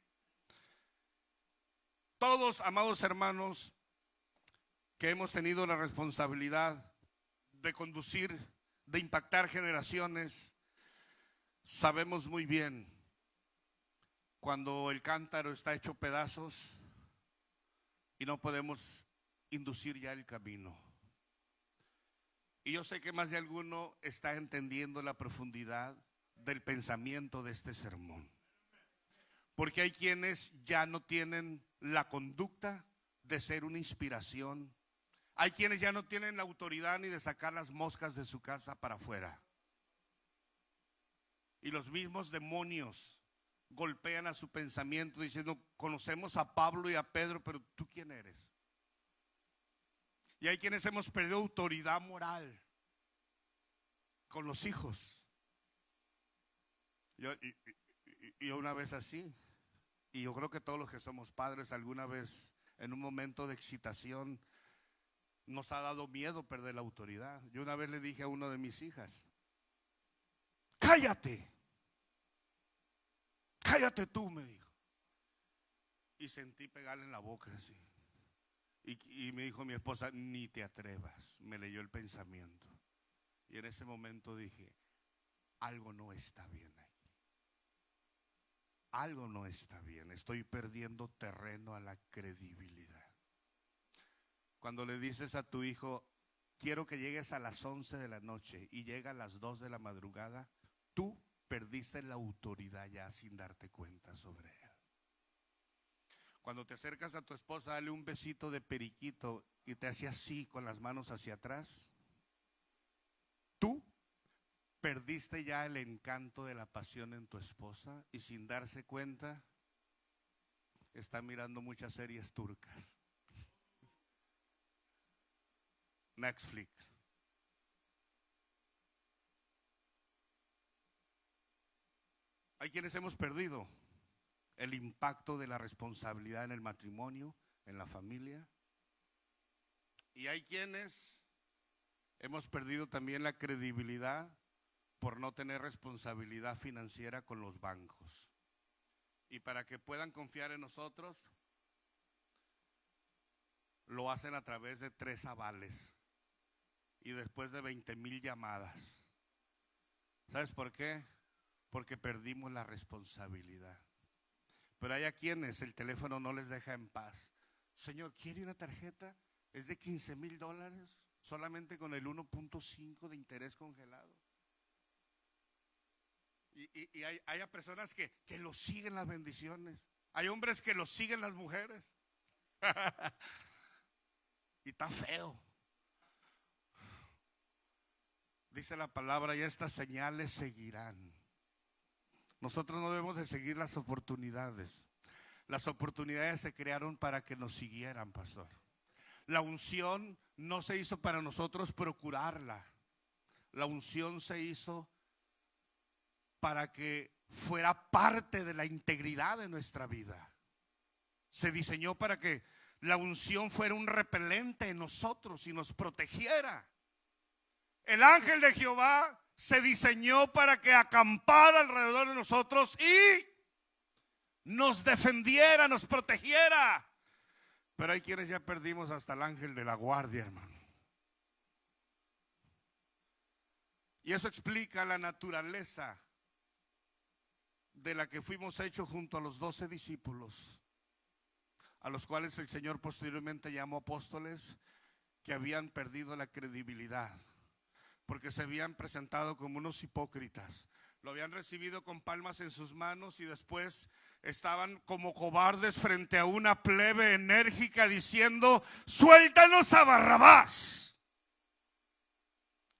Todos, amados hermanos, que hemos tenido la responsabilidad de conducir, de impactar generaciones, sabemos muy bien cuando el cántaro está hecho pedazos y no podemos inducir ya el camino. Y yo sé que más de alguno está entendiendo la profundidad del pensamiento de este sermón, porque hay quienes ya no tienen la conducta de ser una inspiración. Hay quienes ya no tienen la autoridad ni de sacar las moscas de su casa para afuera. Y los mismos demonios golpean a su pensamiento diciendo: conocemos a Pablo y a Pedro, pero ¿tú quién eres? Y hay quienes hemos perdido autoridad moral con los hijos. Yo una vez así, Y yo creo que todos los que somos padres alguna vez en un momento de excitación nos ha dado miedo perder la autoridad. Yo una vez le dije a una de mis hijas: cállate, cállate tú, me dijo. Y sentí pegarle en la boca así. Y me dijo mi esposa: ni te atrevas. Me leyó el pensamiento. Y en ese momento dije: algo no está bien aquí. Algo no está bien. Estoy perdiendo terreno a la credibilidad. Cuando le dices a tu hijo: quiero que llegues a las 11 de la noche, y llega a las 2 de la madrugada, tú perdiste la autoridad ya sin darte cuenta sobre él. Cuando te acercas a tu esposa, dale un besito de periquito y te hace así con las manos hacia atrás, tú perdiste ya el encanto de la pasión en tu esposa, y sin darse cuenta está mirando muchas series turcas, Netflix. Hay quienes hemos perdido el impacto de la responsabilidad en el matrimonio, en la familia. Y hay quienes hemos perdido también la credibilidad por no tener responsabilidad financiera con los bancos. Y para que puedan confiar en nosotros, lo hacen a través de 3 avales y después de 20,000 llamadas. ¿Sabes por qué? Porque perdimos la responsabilidad. Pero hay a quienes el teléfono no les deja en paz. Señor, ¿quiere una tarjeta? Es de $15,000, solamente con el 1.5 de interés congelado. Y hay a personas que lo siguen las bendiciones. Hay hombres que lo siguen las mujeres. Y está feo. Dice la palabra: y estas señales seguirán. Nosotros no debemos de seguir las oportunidades. Las oportunidades se crearon para que nos siguieran, pastor. La unción no se hizo para nosotros procurarla. La unción se hizo para que fuera parte de la integridad de nuestra vida. Se diseñó para que la unción fuera un repelente en nosotros y nos protegiera. El ángel de Jehová se diseñó para que acampara alrededor de nosotros y nos defendiera, nos protegiera. Pero hay quienes ya perdimos hasta el ángel de la guardia, hermano. Y eso explica la naturaleza de la que fuimos hechos junto a los 12 discípulos, a los cuales el Señor posteriormente llamó apóstoles, que habían perdido la credibilidad, porque se habían presentado como unos hipócritas. Lo habían recibido con palmas en sus manos y después estaban como cobardes frente a una plebe enérgica diciendo: suéltanos a Barrabás.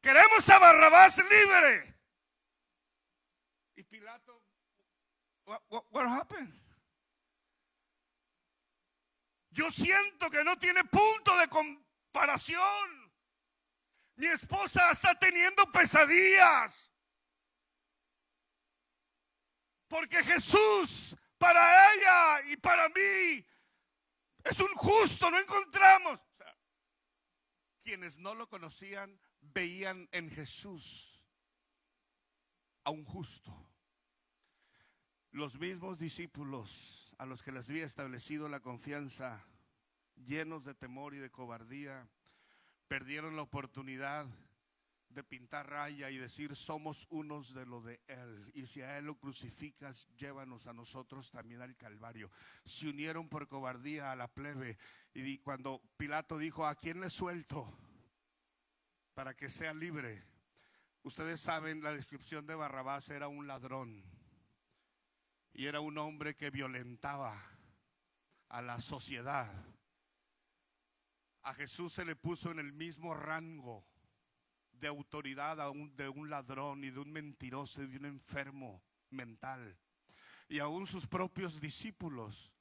Queremos a Barrabás libre. Y Pilato: what happened? Yo siento que no tiene punto de comparación. Mi esposa está teniendo pesadillas. Porque Jesús, para ella y para mí, es un justo, no encontramos. O sea, quienes no lo conocían veían en Jesús a un justo. Los mismos discípulos a los que les había establecido la confianza, llenos de temor y de cobardía, perdieron la oportunidad de pintar raya y decir: somos unos de lo de Él, y si a Él lo crucificas, llévanos a nosotros también al Calvario. Se unieron por cobardía a la plebe, y cuando Pilato dijo: ¿a quién le suelto para que sea libre? Ustedes saben, la descripción de Barrabás era un ladrón, y era un hombre que violentaba a la sociedad. A Jesús se le puso en el mismo rango de autoridad de un ladrón y de un mentiroso y de un enfermo mental. Y aún sus propios discípulos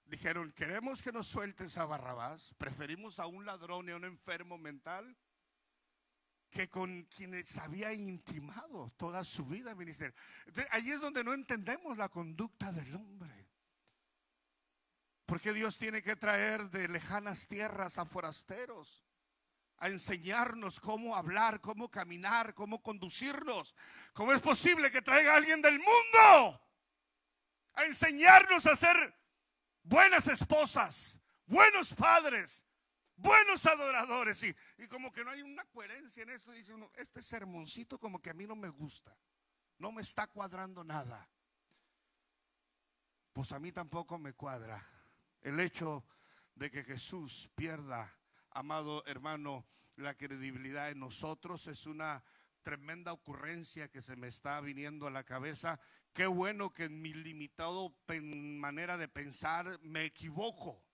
dijeron: queremos que nos sueltes a Barrabás, preferimos a un ladrón y a un enfermo mental que con quienes había intimado toda su vida ministerio. Entonces, ahí es donde no entendemos la conducta del hombre. ¿Por qué Dios tiene que traer de lejanas tierras a forasteros? A enseñarnos cómo hablar, cómo caminar, cómo conducirnos. ¿Cómo es posible que traiga a alguien del mundo a enseñarnos a ser buenas esposas, buenos padres, buenos adoradores? Y como que no hay una coherencia en esto. Dice uno, este sermoncito como que a mí no me gusta, no me está cuadrando nada. Pues a mí tampoco me cuadra el hecho de que Jesús pierda, amado hermano, la credibilidad en nosotros. Es una tremenda ocurrencia que se me está viniendo a la cabeza. Qué bueno que en mi limitado manera de pensar me equivoco,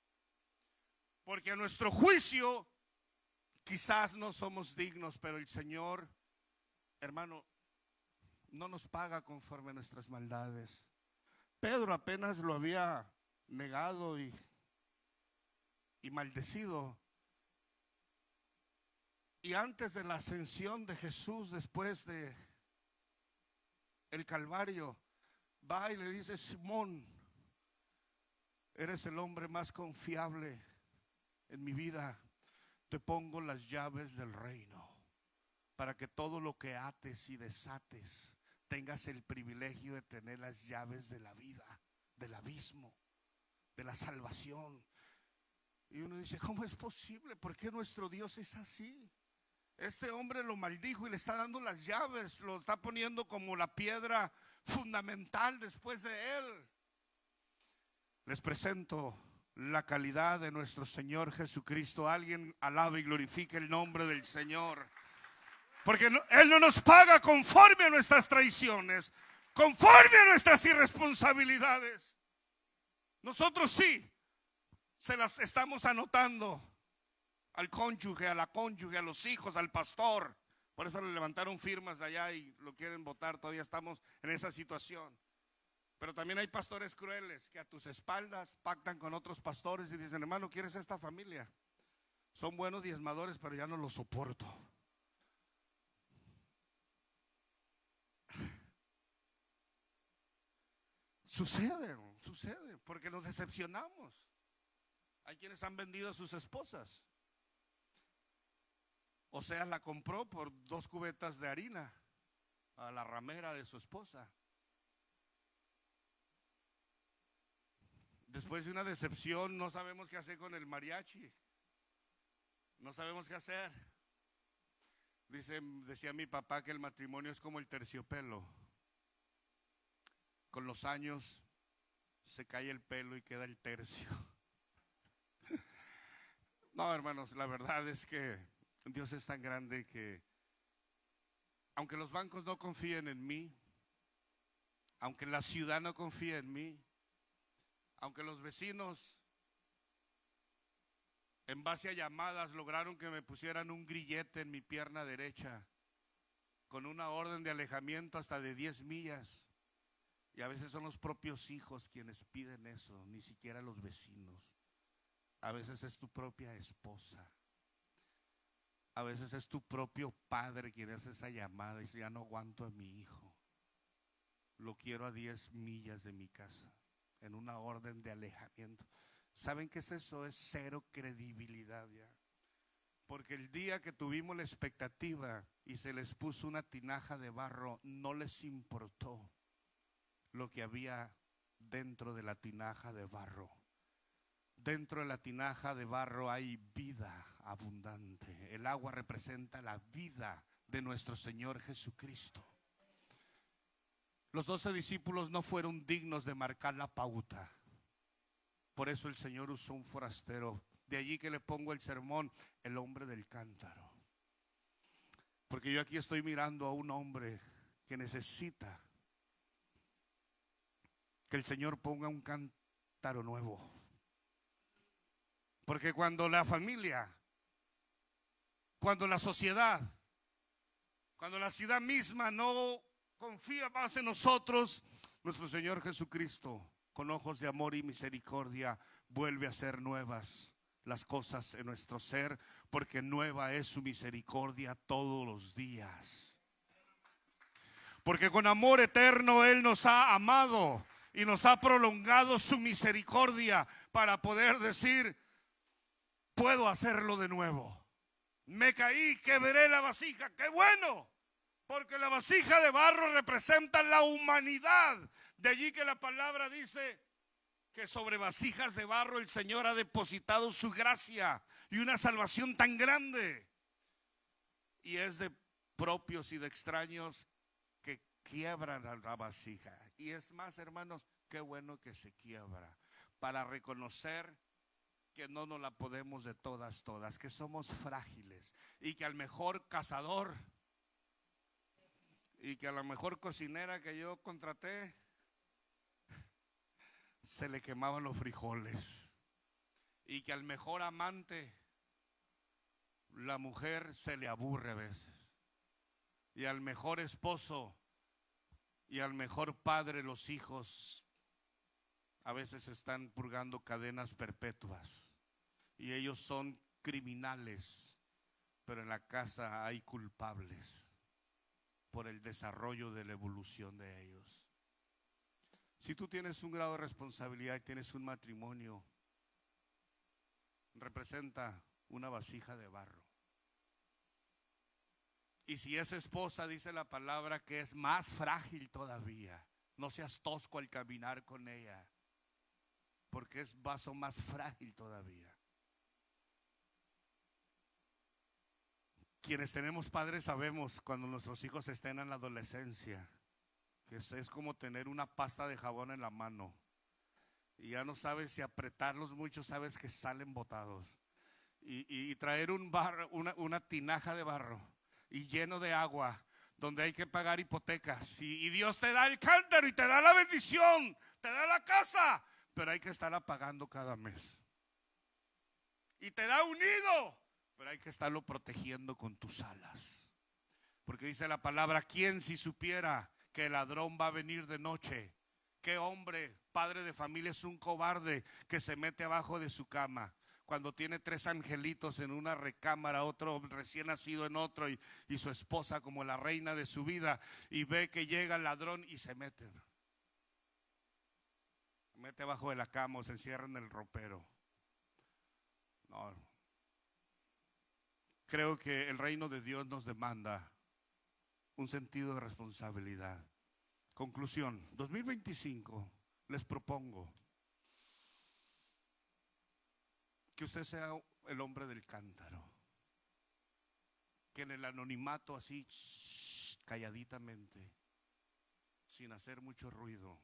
porque a nuestro juicio quizás no somos dignos, pero el Señor, hermano, no nos paga conforme a nuestras maldades. Pedro apenas lo había negado y maldecido. Y antes de la ascensión de Jesús, después de el Calvario, va y le dice: Simón, eres el hombre más confiable en mi vida. Te pongo las llaves del reino, para que todo lo que ates y desates tengas el privilegio de tener las llaves de la vida, del abismo, de la salvación. Y uno dice, ¿cómo es posible? ¿Por qué nuestro Dios es así? Este hombre lo maldijo y le está dando las llaves, lo está poniendo como la piedra fundamental después de él. Les presento la calidad de nuestro Señor Jesucristo. Alguien alabe y glorifique el nombre del Señor. Porque Él no nos paga conforme a nuestras traiciones, conforme a nuestras irresponsabilidades. Nosotros sí se las estamos anotando al cónyuge, a la cónyuge, a los hijos, al pastor. Por eso le levantaron firmas de allá y lo quieren votar. Todavía estamos en esa situación. Pero también hay pastores crueles que a tus espaldas pactan con otros pastores y dicen: hermano, ¿quieres esta familia? Son buenos diezmadores, pero ya no los soporto. Sucede, porque nos decepcionamos. Hay quienes han vendido a sus esposas. O sea, la compró por 2 cubetas de harina a la ramera de su esposa. Después de una decepción, no sabemos qué hacer con el mariachi. No sabemos qué hacer. Decía mi papá que el matrimonio es como el terciopelo. Con los años se cae el pelo y queda el tercio. No, hermanos, la verdad es que Dios es tan grande que, aunque los bancos no confíen en mí, aunque la ciudad no confíe en mí, aunque los vecinos en base a llamadas lograron que me pusieran un grillete en mi pierna derecha con una orden de alejamiento hasta de 10 millas, y a veces son los propios hijos quienes piden eso, ni siquiera los vecinos. A veces es tu propia esposa. A veces es tu propio padre quien hace esa llamada y dice: ya no aguanto a mi hijo, lo quiero a 10 millas de mi casa, en una orden de alejamiento. ¿Saben qué es eso? Es cero credibilidad ya. Porque el día que tuvimos la expectativa y se les puso una tinaja de barro, no les importó lo que había dentro de la tinaja de barro. Dentro de la tinaja de barro hay vida abundante. El agua representa la vida de nuestro Señor Jesucristo. Los 12 discípulos no fueron dignos de marcar la pauta. Por eso el Señor usó un forastero. De allí que le pongo el sermón: el hombre del cántaro. Porque yo aquí estoy mirando a un hombre que necesita que el Señor ponga un cántaro nuevo. Porque cuando la familia, cuando la sociedad, cuando la ciudad misma no confía más en nosotros, nuestro Señor Jesucristo, con ojos de amor y misericordia, vuelve a hacer nuevas las cosas en nuestro ser, porque nueva es su misericordia todos los días. Porque con amor eterno Él nos ha amado y nos ha prolongado su misericordia para poder decir, puedo hacerlo de nuevo. Me caí, quebré la vasija, qué bueno, porque la vasija de barro representa la humanidad. De allí que la palabra dice que sobre vasijas de barro el Señor ha depositado su gracia y una salvación tan grande. Y es de propios y de extraños que quiebran la vasija. Y es más, hermanos, qué bueno que se quiebra para reconocer que no nos la podemos de todas, que somos frágiles y que al mejor cazador y que a la mejor cocinera que yo contraté se le quemaban los frijoles y que al mejor amante la mujer se le aburre a veces y al mejor esposo y al mejor padre los hijos a veces están purgando cadenas perpetuas y ellos son criminales, pero en la casa hay culpables por el desarrollo de la evolución de ellos. Si tú tienes un grado de responsabilidad y tienes un matrimonio, representa una vasija de barro. Y si es esposa, dice la palabra que es más frágil todavía. No seas tosco al caminar con ella, porque es vaso más frágil todavía. Quienes tenemos padres sabemos cuando nuestros hijos estén en la adolescencia, que es como tener una pasta de jabón en la mano y ya no sabes si apretarlos mucho, sabes que salen botados. Y traer un barro, una tinaja de barro y lleno de agua, donde hay que pagar hipotecas. Y Dios te da el cántaro y te da la bendición, te da la casa, pero hay que estarla pagando cada mes. Y te da un nido, pero hay que estarlo protegiendo con tus alas. Porque dice la palabra, ¿quién si supiera que el ladrón va a venir de noche? ¿Qué hombre, padre de familia, es un cobarde que se mete abajo de su cama? Cuando tiene 3 angelitos en una recámara, otro recién nacido en otro y su esposa como la reina de su vida, y ve que llega el ladrón y se mete abajo de la cama o se encierra en el ropero. No. Creo que el reino de Dios nos demanda un sentido de responsabilidad. Conclusión, 2025 les propongo que usted sea el hombre del cántaro, que en el anonimato así, calladitamente, sin hacer mucho ruido,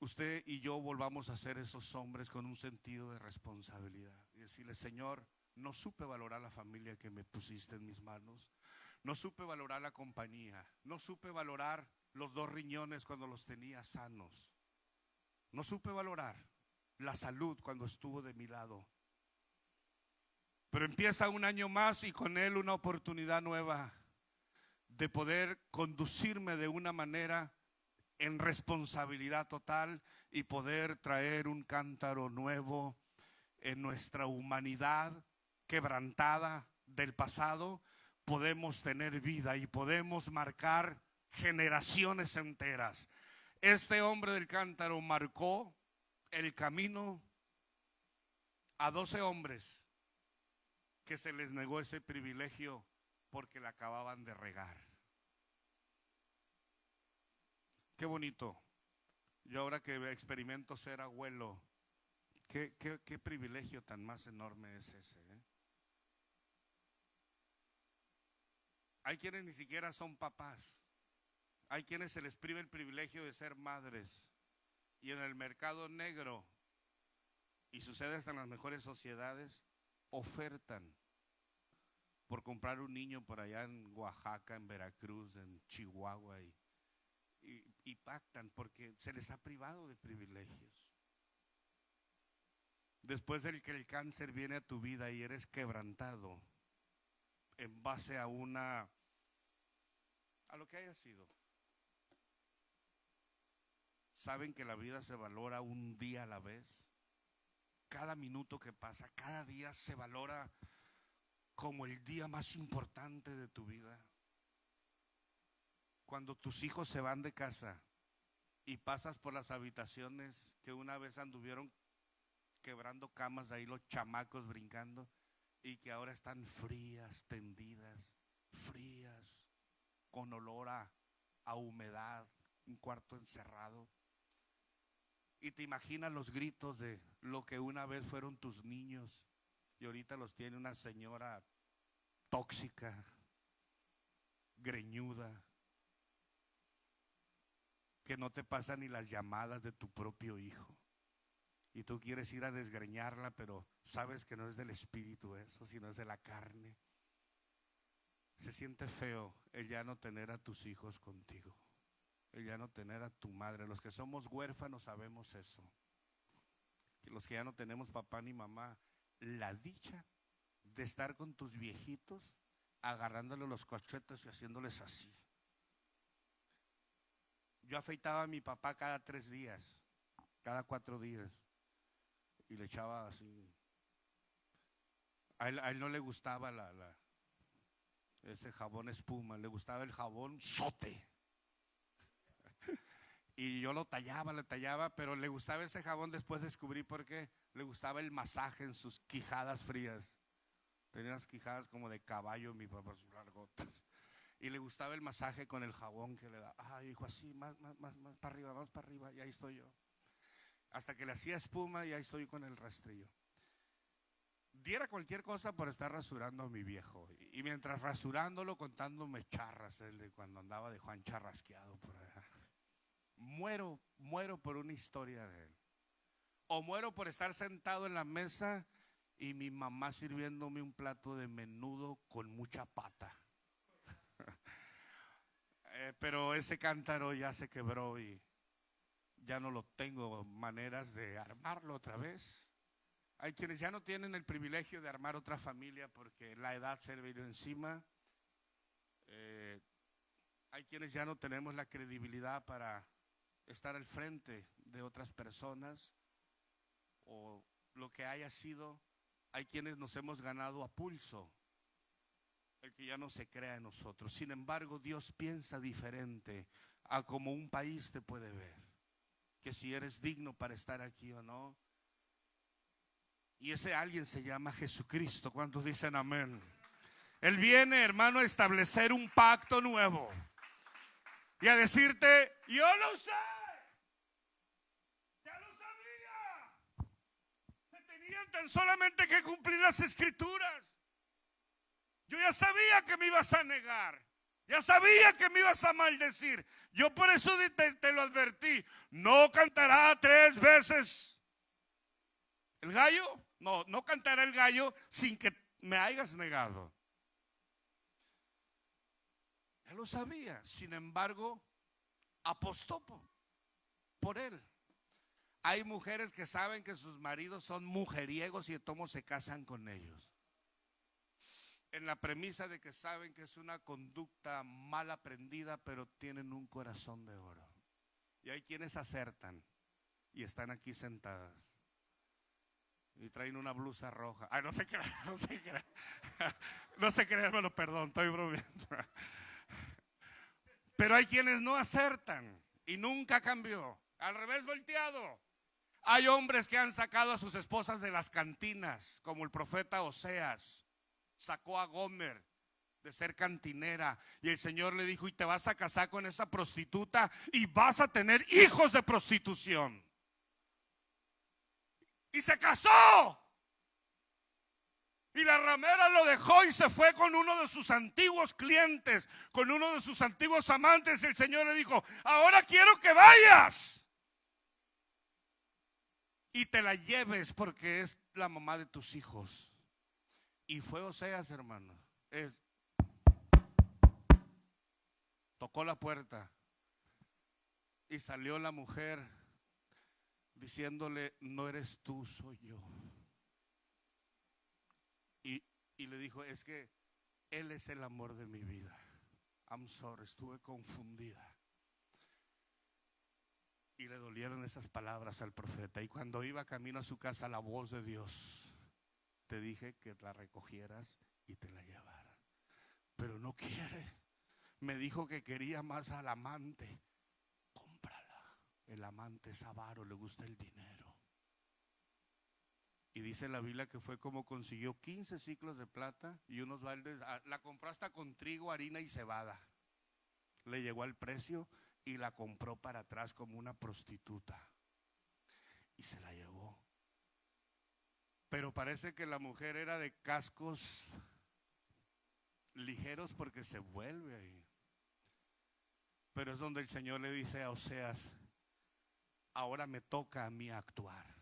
usted y yo volvamos a ser esos hombres con un sentido de responsabilidad y decirle, Señor, no supe valorar la familia que me pusiste en mis manos, no supe valorar la compañía, no supe valorar los 2 riñones cuando los tenía sanos, no supe valorar la salud cuando estuvo de mi lado. Pero empieza un año más y con él una oportunidad nueva de poder conducirme de una manera en responsabilidad total y poder traer un cántaro nuevo en nuestra humanidad quebrantada del pasado. Podemos tener vida y podemos marcar generaciones enteras. Este hombre del cántaro marcó el camino a 12 hombres que se les negó ese privilegio porque la acababan de regar. Qué bonito. Yo ahora que experimento ser abuelo, qué privilegio tan más enorme es ese, ¿eh? Hay quienes ni siquiera son papás. Hay quienes se les priva el privilegio de ser madres. Y en el mercado negro, y sucede hasta en las mejores sociedades, ofertan por comprar un niño por allá en Oaxaca, en Veracruz, en Chihuahua y pactan porque se les ha privado de privilegios. Después del que el cáncer viene a tu vida y eres quebrantado en base a lo que haya sido. ¿Saben que la vida se valora un día a la vez? Cada minuto que pasa, cada día se valora como el día más importante de tu vida. cuando tus hijos se van de casa y pasas por las habitaciones que una vez anduvieron quebrando camas ahí los chamacos brincando y que ahora están frías, tendidas, frías, con olor a humedad, un cuarto encerrado. Y te imaginas los gritos de lo que una vez fueron tus niños y ahorita los tiene una señora tóxica, greñuda, que no te pasa ni las llamadas de tu propio hijo. Y tú quieres ir a desgreñarla, pero sabes que no es del espíritu eso, sino es de la carne. Se siente feo el ya no tener a tus hijos contigo, el ya no tener a tu madre. Los que somos huérfanos sabemos eso. Los que ya no tenemos papá ni mamá, la dicha de estar con tus viejitos, agarrándole los cachetes y haciéndoles así. Yo afeitaba a mi papá cada 3 días, cada 4 días. Y le echaba así. A él no le gustaba ese jabón espuma, le gustaba el jabón sote. Y yo le tallaba, pero le gustaba ese jabón. Después descubrí por qué. Le gustaba el masaje en sus quijadas frías. Tenía unas quijadas como de caballo mi papá, sus largotas. Y le gustaba el masaje con el jabón que le da. Ay, hijo, así, más para arriba, más para arriba. Y ahí estoy yo. Hasta que le hacía espuma y ahí estoy con el rastrillo. Diera cualquier cosa por estar rasurando a mi viejo. Y mientras rasurándolo, contándome charras, él de cuando andaba de Juan charrasqueado por allá. Muero por una historia de él. O muero por estar sentado en la mesa y mi mamá sirviéndome un plato de menudo con mucha pata. Pero ese cántaro ya se quebró y ya no lo tengo maneras de armarlo otra vez. Hay quienes ya no tienen el privilegio de armar otra familia porque la edad se le vino encima. Hay quienes ya no tenemos la credibilidad para estar al frente de otras personas o lo que haya sido. Hay quienes nos hemos ganado a pulso el que ya no se crea en nosotros. Sin embargo, Dios piensa diferente a como un país te puede ver, que si eres digno para estar aquí o no. Y ese alguien se llama Jesucristo. ¿Cuántos dicen amén? Él viene, hermano, a establecer un pacto nuevo y a decirte: yo lo sé, ya lo sabía. Se tenían tan solamente que cumplir las escrituras. Yo ya sabía que me ibas a negar. Ya sabía que me ibas a maldecir. Yo por eso te lo advertí. No cantará 3 veces el gallo. No cantará el gallo sin que me hayas negado. Ya lo sabía. Sin embargo, apostó por él. Hay mujeres que saben que sus maridos son mujeriegos y de tomo se casan con ellos, en la premisa de que saben que es una conducta mal aprendida, pero tienen un corazón de oro. Y hay quienes acertan y están aquí sentadas y traen una blusa roja. Ay, no se crean, hermano, perdón, estoy bromeando. Pero hay quienes no acertan y nunca cambió. Al revés, volteado. Hay hombres que han sacado a sus esposas de las cantinas, como el profeta Oseas. Sacó a Gomer de ser cantinera y el Señor le dijo: y te vas a casar con esa prostituta y vas a tener hijos de prostitución. Y se casó. Y la ramera lo dejó y se fue con uno de sus antiguos clientes, con uno de sus antiguos amantes. El Señor le dijo: ahora quiero que vayas y te la lleves porque es la mamá de tus hijos. Y fue Oseas, hermano. Tocó la puerta y salió la mujer diciéndole: no eres tú, soy yo. Y le dijo: es que él es el amor de mi vida. I'm sorry, estuve confundida. Y le dolieron esas palabras al profeta. Y cuando iba camino a su casa, la voz de Dios: te dije que la recogieras y te la llevara, pero no quiere. me dijo que quería más al amante. Cómprala. El amante es avaro, le gusta el dinero. Y dice la Biblia que fue como consiguió 15 ciclos de plata y unos baldes. La compró hasta con trigo, harina y cebada. Le llegó al precio y la compró para atrás como una prostituta. Y se la llevó. Pero parece que la mujer era de cascos ligeros porque se vuelve ahí. Pero es donde el Señor le dice a Oseas: ahora me toca a mí actuar.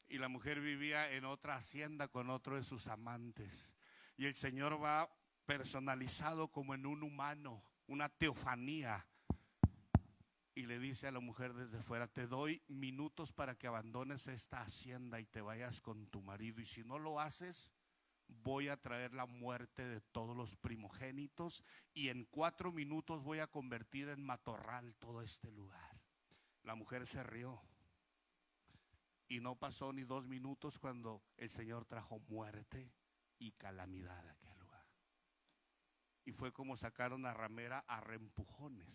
Y la mujer vivía en otra hacienda con otro de sus amantes. Y el Señor va personalizado como en un humano, una teofanía. Y le dice a la mujer desde fuera: te doy minutos para que abandones esta hacienda y te vayas con tu marido. Y si no lo haces, voy a traer la muerte de todos los primogénitos. Y en 4 minutos voy a convertir en matorral todo este lugar. La mujer se rió. Y no pasó ni 2 minutos cuando el Señor trajo muerte y calamidad a aquel lugar. Y fue como sacar una ramera a reempujones.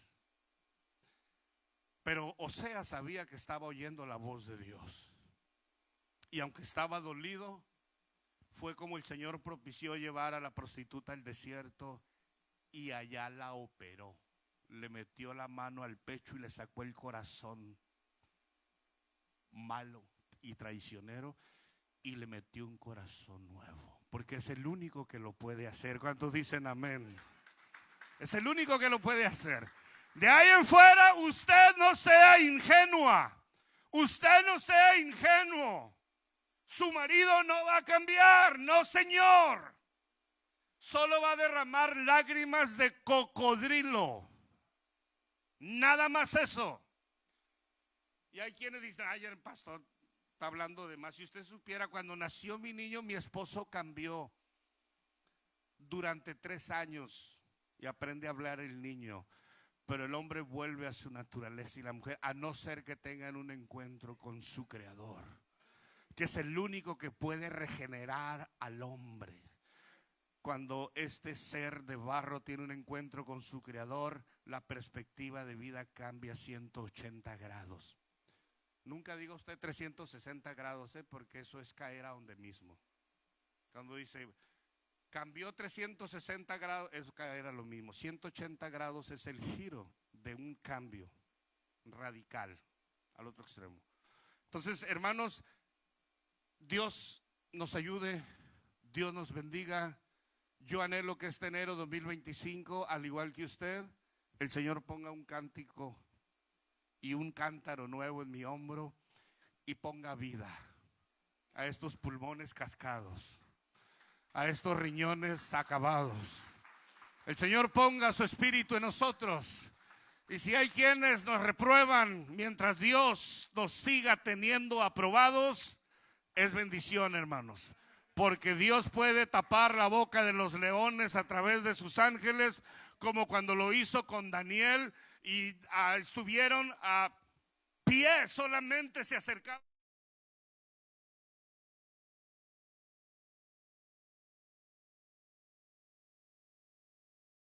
Pero Oseas sabía que estaba oyendo la voz de Dios. Y aunque estaba dolido, fue como el Señor propició llevar a la prostituta al desierto y allá la operó. Le metió la mano al pecho y le sacó el corazón malo y traicionero y le metió un corazón nuevo, porque es el único que lo puede hacer. ¿Cuántos dicen amén? Es el único que lo puede hacer. De ahí en fuera, usted no sea ingenua, usted no sea ingenuo. Su marido no va a cambiar, no señor. Solo va a derramar lágrimas de cocodrilo, nada más eso. Y hay quienes dicen: ay, el pastor está hablando de más. Si usted supiera, cuando nació mi niño, mi esposo cambió durante 3 años y aprende a hablar el niño. Pero el hombre vuelve a su naturaleza y la mujer, a no ser que tengan un encuentro con su creador, que es el único que puede regenerar al hombre. Cuando este ser de barro tiene un encuentro con su creador, la perspectiva de vida cambia 180 grados. Nunca diga usted 360 grados, porque eso es caer a donde mismo. Cuando dice cambió 360 grados, es caer a lo mismo. 180 grados es el giro de un cambio radical al otro extremo. Entonces, hermanos, Dios nos ayude, Dios nos bendiga. Yo anhelo que este enero 2025, al igual que usted, el Señor ponga un cántico y un cántaro nuevo en mi hombro y ponga vida a estos pulmones cascados, a estos riñones acabados. El Señor ponga su espíritu en nosotros. Y si hay quienes nos reprueban, mientras Dios nos siga teniendo aprobados, es bendición, hermanos. Porque Dios puede tapar la boca de los leones a través de sus ángeles, como cuando lo hizo con Daniel. Y estuvieron a pie, solamente se acercaban.